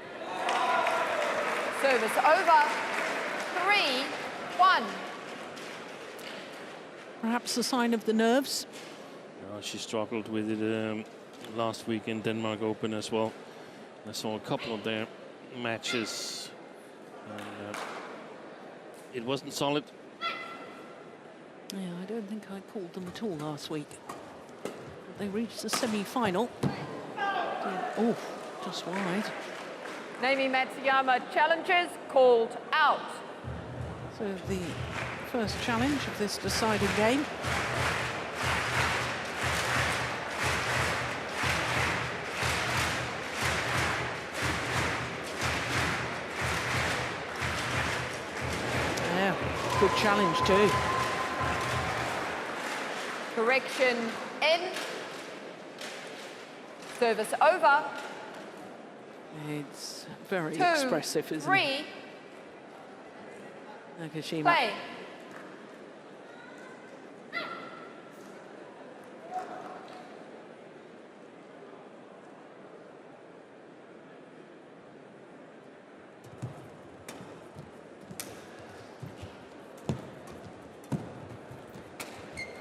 Service over. 3, 1. Perhaps a sign of the nerves. She struggled with it last week in Denmark Open as well. I saw a couple of their matches. And, it wasn't solid. Yeah, I don't think I called them at all last week. But they reached the semi-final. Oh, just wide. Naomi Matsuyama challenges called out. So the first challenge of this deciding game. Yeah, good challenge too. Correction in. Service over. It's very 2, expressive, isn't 3. it? Nakashima. Play.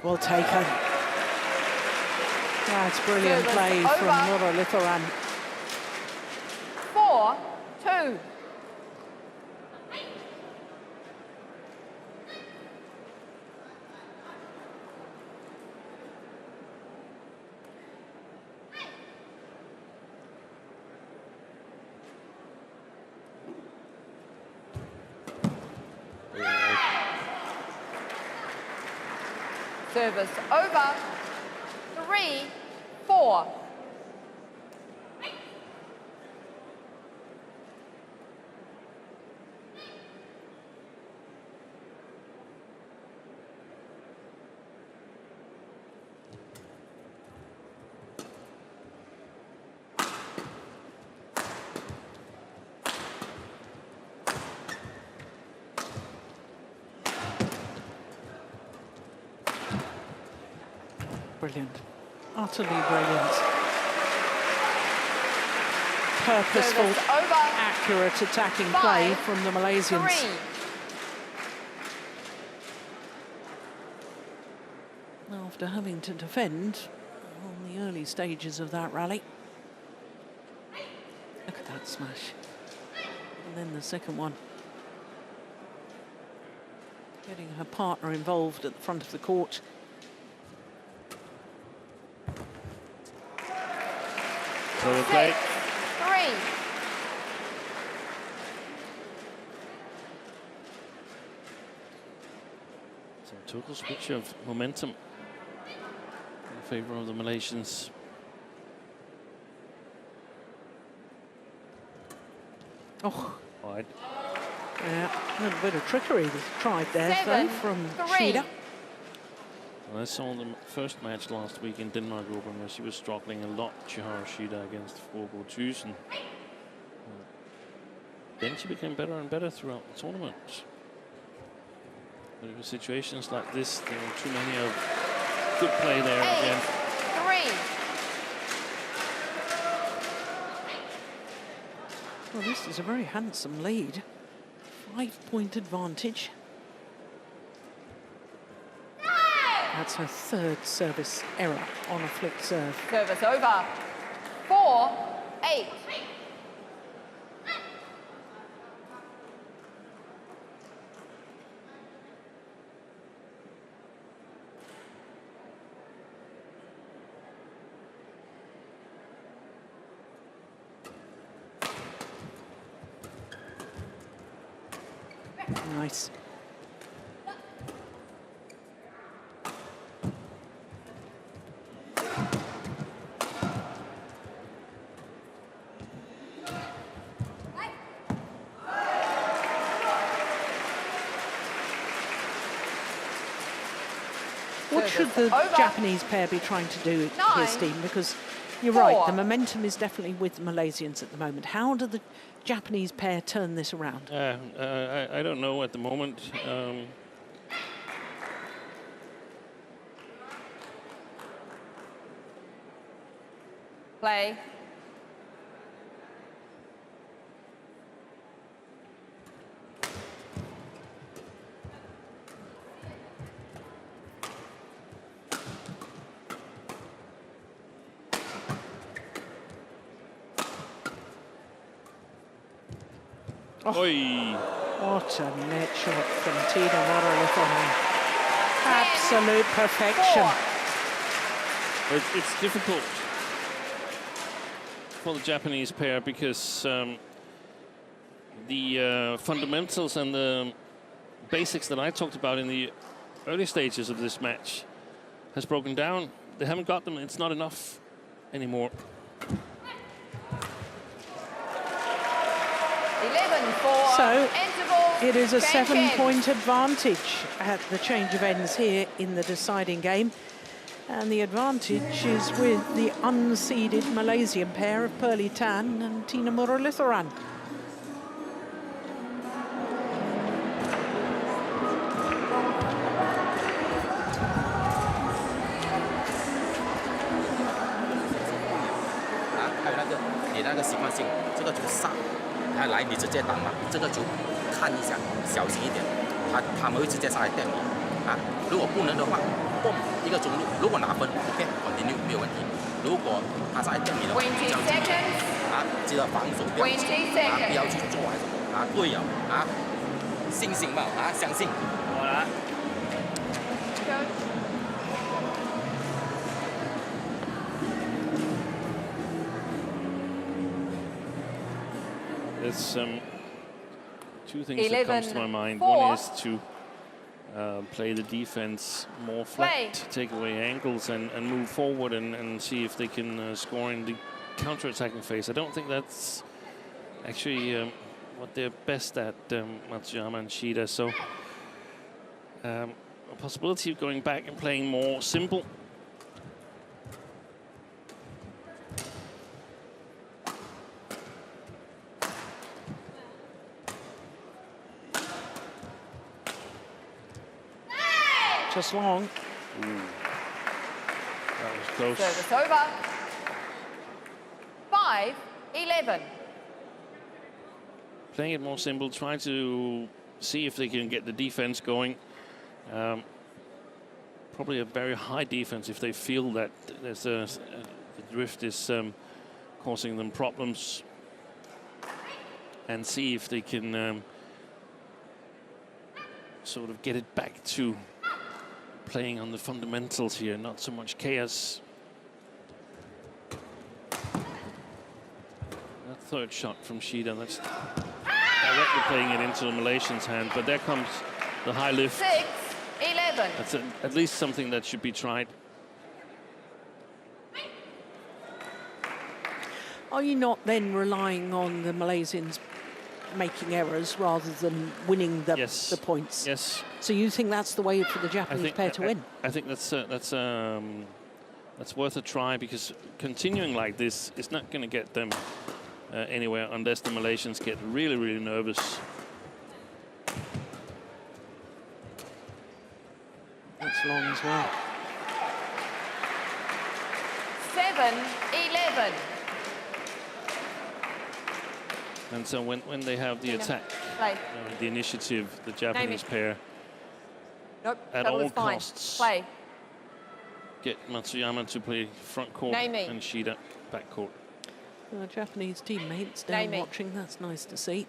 Well taken. That's brilliant Service play over. from Muralitharan. 4, 2. Service over. 3, 4. Brilliant. Utterly brilliant. Purposeful, Service over. accurate attacking play 5, from the Malaysians. 3. After having to defend on the early stages of that rally. Look at that smash. And then the second one. Getting her partner involved at the front of the court. So the play. 6, 3. So total switch of momentum in favor of the Malaysians. Oh, Wide. yeah, a little bit of trickery was tried there, though, from 7-3. Shida. Well, I saw the first match last week in Denmark Open where she was struggling a lot, Chiharu Shida, against Forgo Thyssen. Then she became better and better throughout the tournament. But in situations like this, there were too many of good play there again. 8-3. Well, this is a very handsome lead. 5-point advantage. That's her third service error on a flick serve. Service over. 4-8. Nice. What should the Japanese pair be trying to do here, 9, Steve? Because you're right, 4. the momentum is definitely with the Malaysians at the moment. How do the Japanese pair turn this around? I don't know at the moment. Play. Oi. What a net shot from Tina Muralitharan. Absolute perfection. 4. It's difficult for the Japanese pair because the fundamentals and the basics that I talked about in the early stages of this match has broken down. They haven't got them. It's not enough anymore. 11-4. So, interval. It is a change ends. 7-point advantage at the change of ends here in the deciding game. And the advantage is with the unseeded Malaysian pair of Muralitharan and Tina Muralitharan. seconds. 记得防守，不要去不要去做队友信心嘛相信。好了。 There's two things that comes to my mind. 11-4. One is to play the defense more flat, take away angles and move forward and see if they can score in the counter-attacking phase. I don't think that's actually what they're best at, Matsuyama and Shida. So a possibility of going back and playing more simple. Just long. Ooh. That was close. Service over. 5-11. Playing it more simple, try to see if they can get the defense going. Probably a very high defense if they feel that there's the drift is causing them problems. And see if they can sort of get it back to playing on the fundamentals here, not so much chaos. That third shot from Shida, that's directly playing it into the Malaysians' hand, but there comes the high lift. 6-11. That's at least something that should be tried. Are you not then relying on the Malaysians making errors rather than winning the points. Yes. So you think that's the way for the Japanese pair to win? I think that's worth a try, because continuing like this is not going to get them anywhere unless the Malaysians get really, really nervous. That's long as well. 7-11. And so when they have the attack, the initiative, the Japanese pair, Nope, at that all was fine. costs, Play. get Matsuyama to play front court and Shida back court. The Japanese teammates down watching, that's nice to see.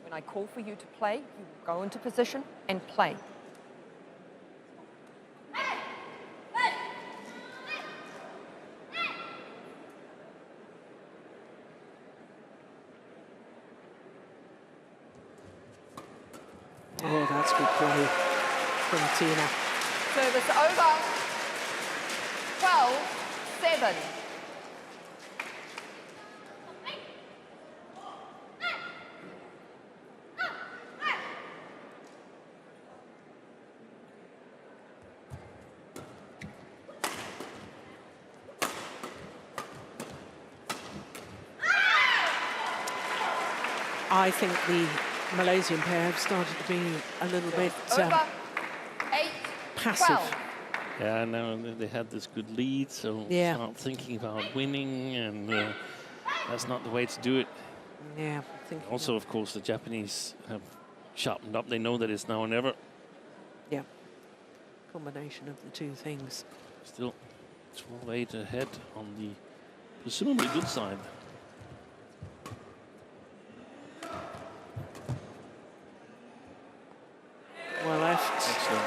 When I call for you to play, you go into position and play. Oh, that's good play from Tina. Service over. 12-7. I think the Malaysian pair have started to be a little bit passive. 12. Yeah, no, they had this good lead, so start thinking about winning, and that's not the way to do it. Yeah. Also, of course, the Japanese have sharpened up. They know that it's now or never. Yeah. Combination of the two things. Still 12-8 ahead on the presumably good side. Well left. Excellent.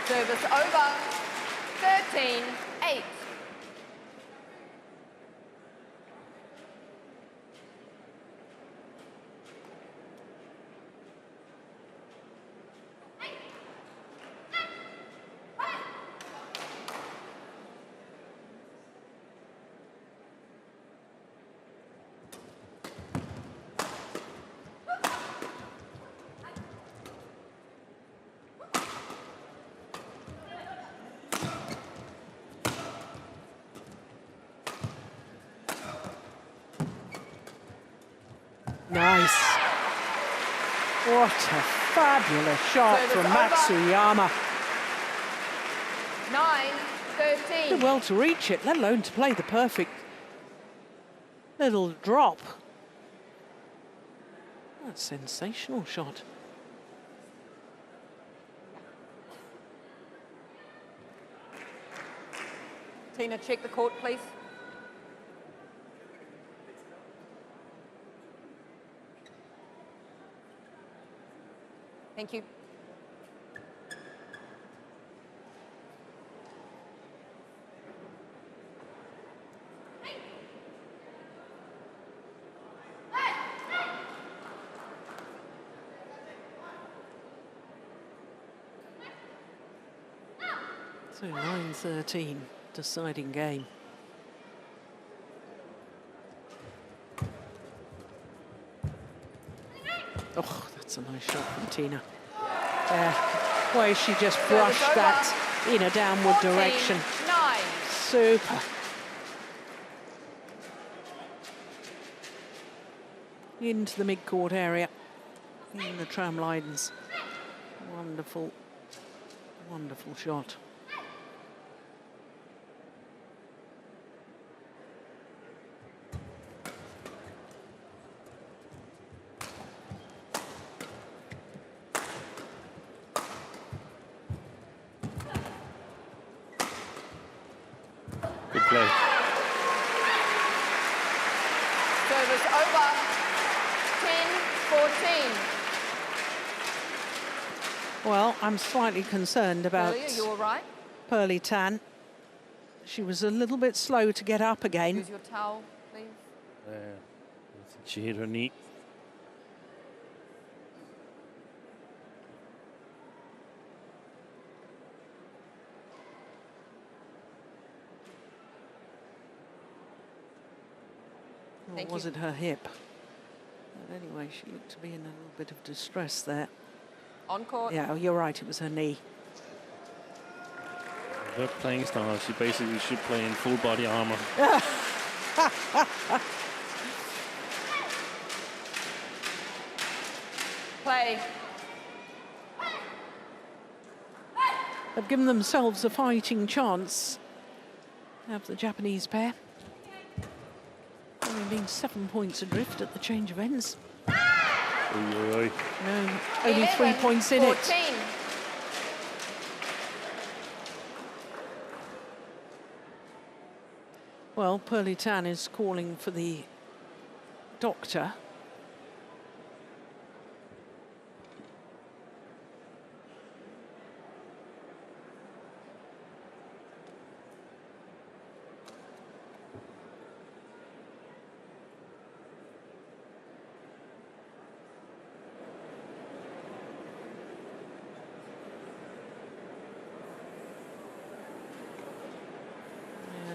Service over. 13-8. Nice. What a fabulous shot from Matsuyama. 9-13. Did well to reach it, let alone to play the perfect little drop. That's a sensational shot. Tina, check the court, please. Thank you. So 9-13, deciding game. Oh, that's a nice shot from Tina. Where she just brushed that in a downward direction. 9. Super. Into the mid-court area, in the tram lines. Wonderful, wonderful shot. Good play. Service over. 10-14. Well, I'm slightly concerned about Julia, you all right? Pearly Tan. She was a little bit slow to get up again. Use your towel, please. I think she hit her knee. Or Thank was you. it her hip? But anyway, she looked to be in a little bit of distress there. On court. Yeah, oh, you're right, it was her knee. Her playing style, she basically should play in full body armor. Play. They've given themselves a fighting chance. Have the Japanese pair. Only being 7 points adrift at the change of ends. Oy, oy, oy. No, only 3 11, points in it. 14. Well, Muralitharan is calling for the doctor.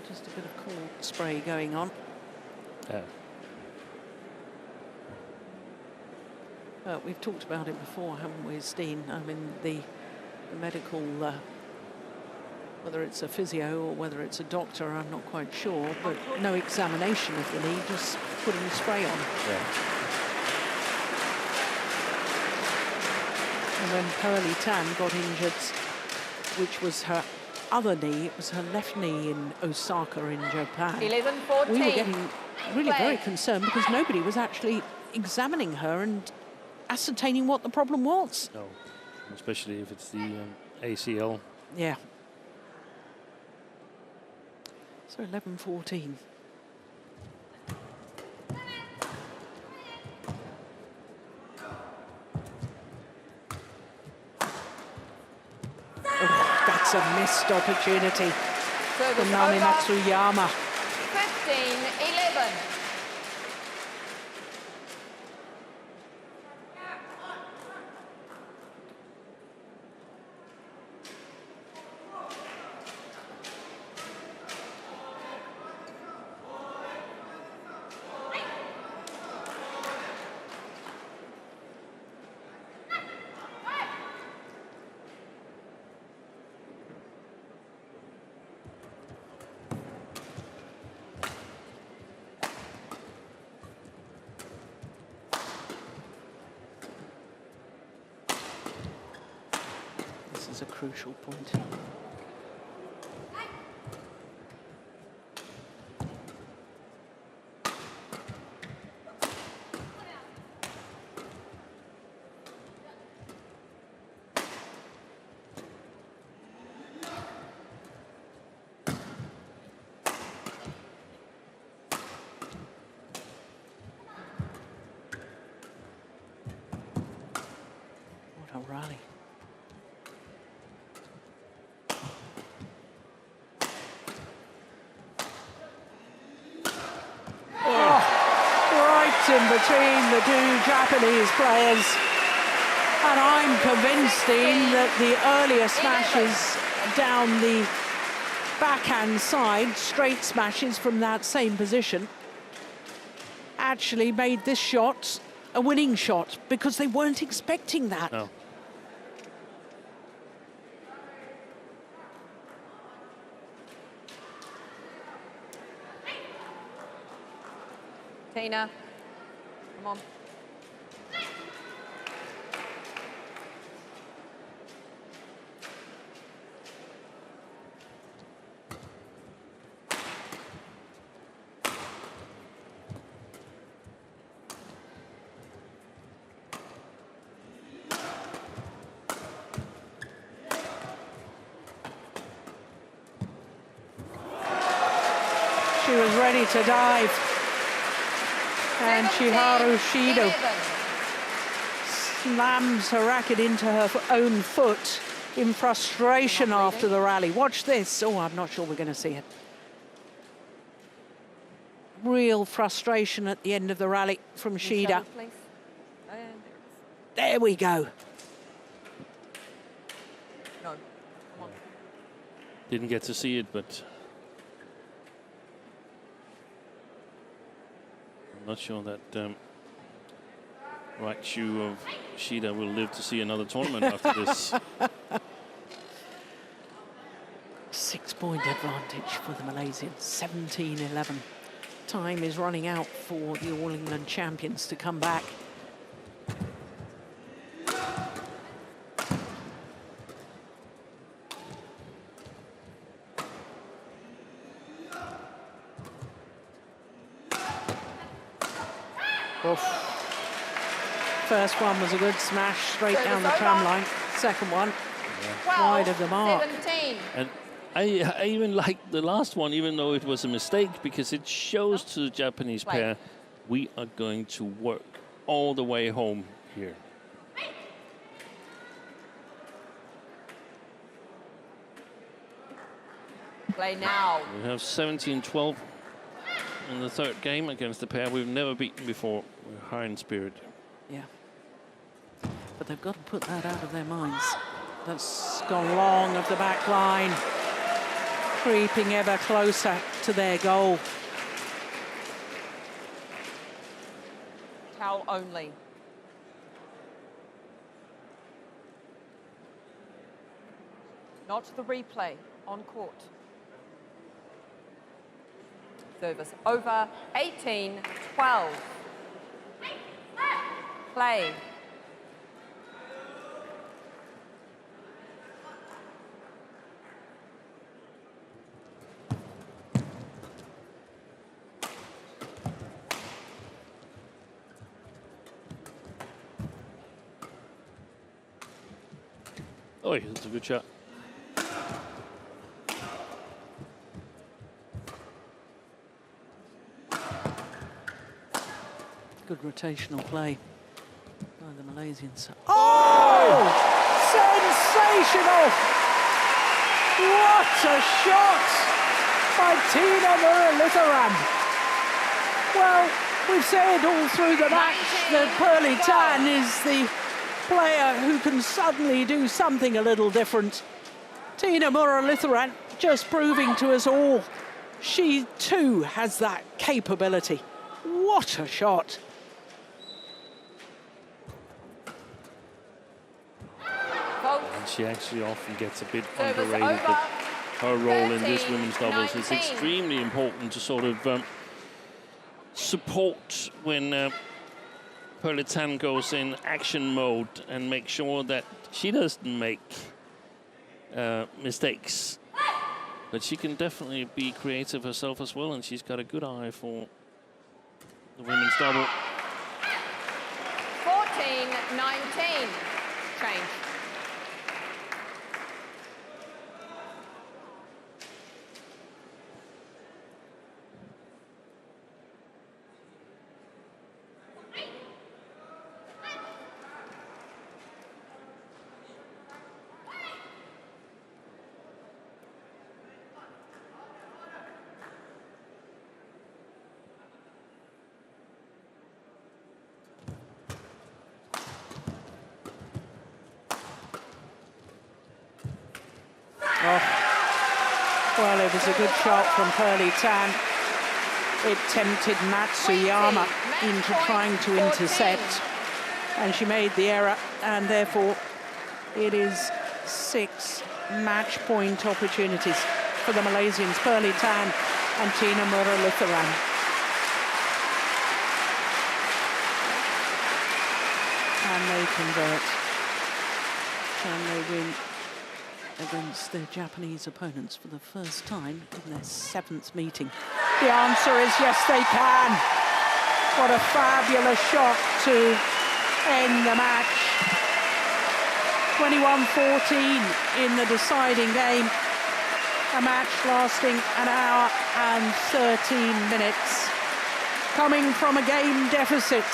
Just a bit of cold spray going on. Yeah. We've talked about it before, haven't we, Steen? I mean, the medical, whether it's a physio or whether it's a doctor, I'm not quite sure, but no examination of the knee, just putting spray on. Yeah. And when Muralitharan got injured, which was her other knee, it was her left knee in Osaka in Japan. 11-14. We were getting really Play. very concerned because nobody was actually examining her and ascertaining what the problem was. No, especially if it's the ACL. Yeah. So 11-14. Oh, that's a missed opportunity Service for Nami over. Matsuyama. 15-11. This is a crucial point. What a rally. In between the two Japanese players, and I'm convinced, Dean, that the earlier smashes down the backhand side, straight smashes from that same position, actually made this shot a winning shot because they weren't expecting that. No. Tina, come on. She was ready to dive. And Chiharu Shida 11. slams her racket into her own foot in frustration after the rally. Watch this. Oh, I'm not sure we're going to see it. Real frustration at the end of the rally from Shida. Michelle, please. And There we go. no, come on. Didn't get to see it, but Not sure that right shoe of Shida will live to see another tournament after this. 6-point advantage for the Malaysians, 17-11. Time is running out for the All England champions to come back. Oof. First one was a good smash straight down the tram line. Second one, wide of the mark. 17. And I even like the last one, even though it was a mistake, because it shows to the Japanese pair, we are going to work all the way home here. Play now. We have 17-12 in the third game against the pair we've never beaten before. We're high in spirit. Yeah. But they've got to put that out of their minds. That's gone long of the back line, creeping ever closer to their goal. Towel only. Not the replay on court. Service over, 18-12. Play. Oh, that's a good shot. Good rotational play by the Malaysians. Oh! Sensational! What a shot by Tina Muralitharan. Well, we've said all through the match that Muralitharan is the player who can suddenly do something a little different. Tina Muralitharan just proving to us all she too has that capability. What a shot! And she actually often gets a bit underrated, but her role in this women's doubles is extremely important to sort of support when Muralitharan goes in action mode and make sure that she doesn't make mistakes. But she can definitely be creative herself as well, and she's got a good eye for the women's double. 14-19. Change. Well, it was a good shot from Muralitharan. It tempted Matsuyama into trying to intercept, and she made the error, and therefore it is 6 match point opportunities for the Malaysians, Muralitharan and Tina Muralitharan. Can they convert? Can they win against their Japanese opponents for the first time in their 7th meeting? The answer is yes, they can. What a fabulous shot to end the match. 21-14 in the deciding game. A match lasting 1 hour and 13 minutes. Coming from a game deficit.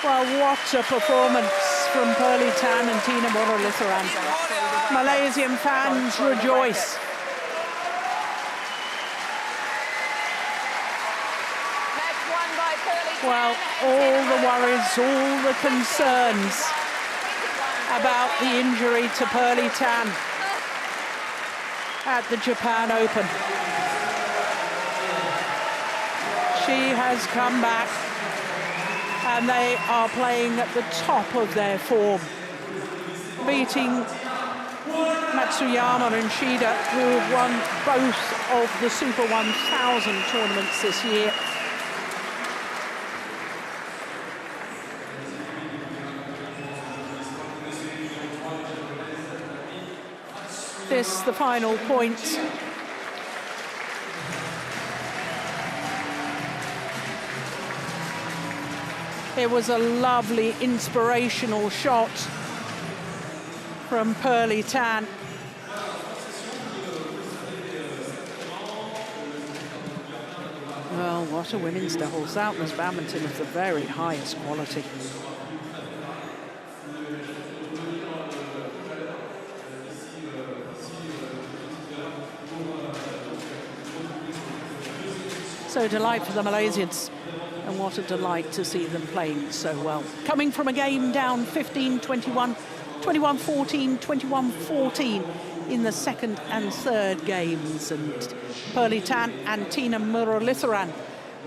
Well, what a performance from Muralitharan and Tina Muralitharan. Malaysian fans rejoice. Well, all the worries, all the concerns about the injury to Muralitharan at the Japan Open. Yamaguchi has come back, and they are playing at the top of their form, beating Matsuyama and Shida, who have won both of the Super 1000 tournaments this year. This, the final point. It was a lovely, inspirational shot from Muralitharan. Well, what a women's doubles. That was badminton of the very highest quality. So delight for the Malaysians, and what a delight to see them playing so well. Coming from a game down 15-21, 21-14, 21-14 in the second and third games, and Muralitharan and Tina Muralitharan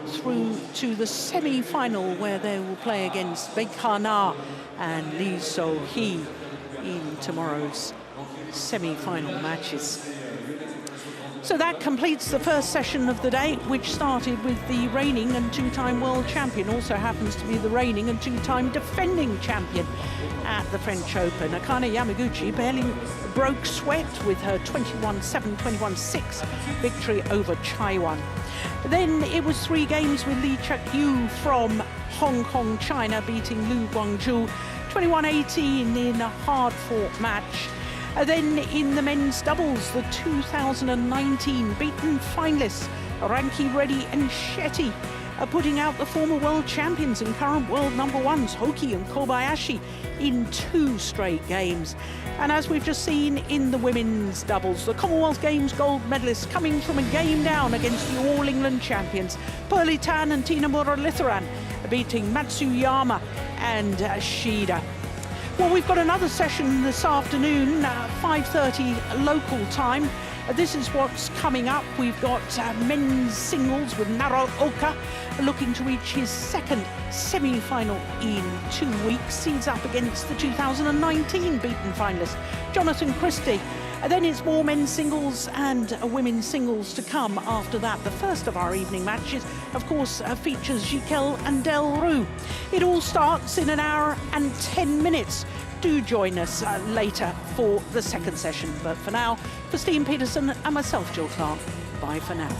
through to the semi-final, where they will play against Baekana and Lee So-hee in tomorrow's semi-final matches. So that completes the first session of the day, which started with the reigning and two-time world champion, also happens to be the reigning and two-time defending champion at the French Open. Akane Yamaguchi barely broke sweat with her 21-7, 21-6 victory over Chaiwan. Then it was three games with Lee Chuk-yu from Hong Kong, China, beating Lu Guangzhou 21-18 in a hard-fought match. Then in the men's doubles, the 2019 beaten finalists Ranki Reddy and Shetty are putting out the former world champions and current world number ones Hoki and Kobayashi in two straight games. And as we've just seen in the women's doubles, the Commonwealth Games gold medalists coming from a game down against the All England champions Muralitharan and Tina Muralitharan, beating Matsuyama and Shida. Well, we've got another session this afternoon, 5:30 local time. This is what's coming up. We've got men's singles with Naraoka looking to reach his second semi-final in 2 weeks. He's up against the 2019 beaten finalist Jonathan Christie. And then it's more men's singles and women's singles to come after that. The first of our evening matches, of course, features Jiquel and Del Rue. It all starts in 1 hour and 10 minutes. Do join us later for the second session. But for now, for Steve Peterson and myself, Jill Clark, bye for now.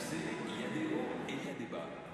c'est Yadeo et Yadeba.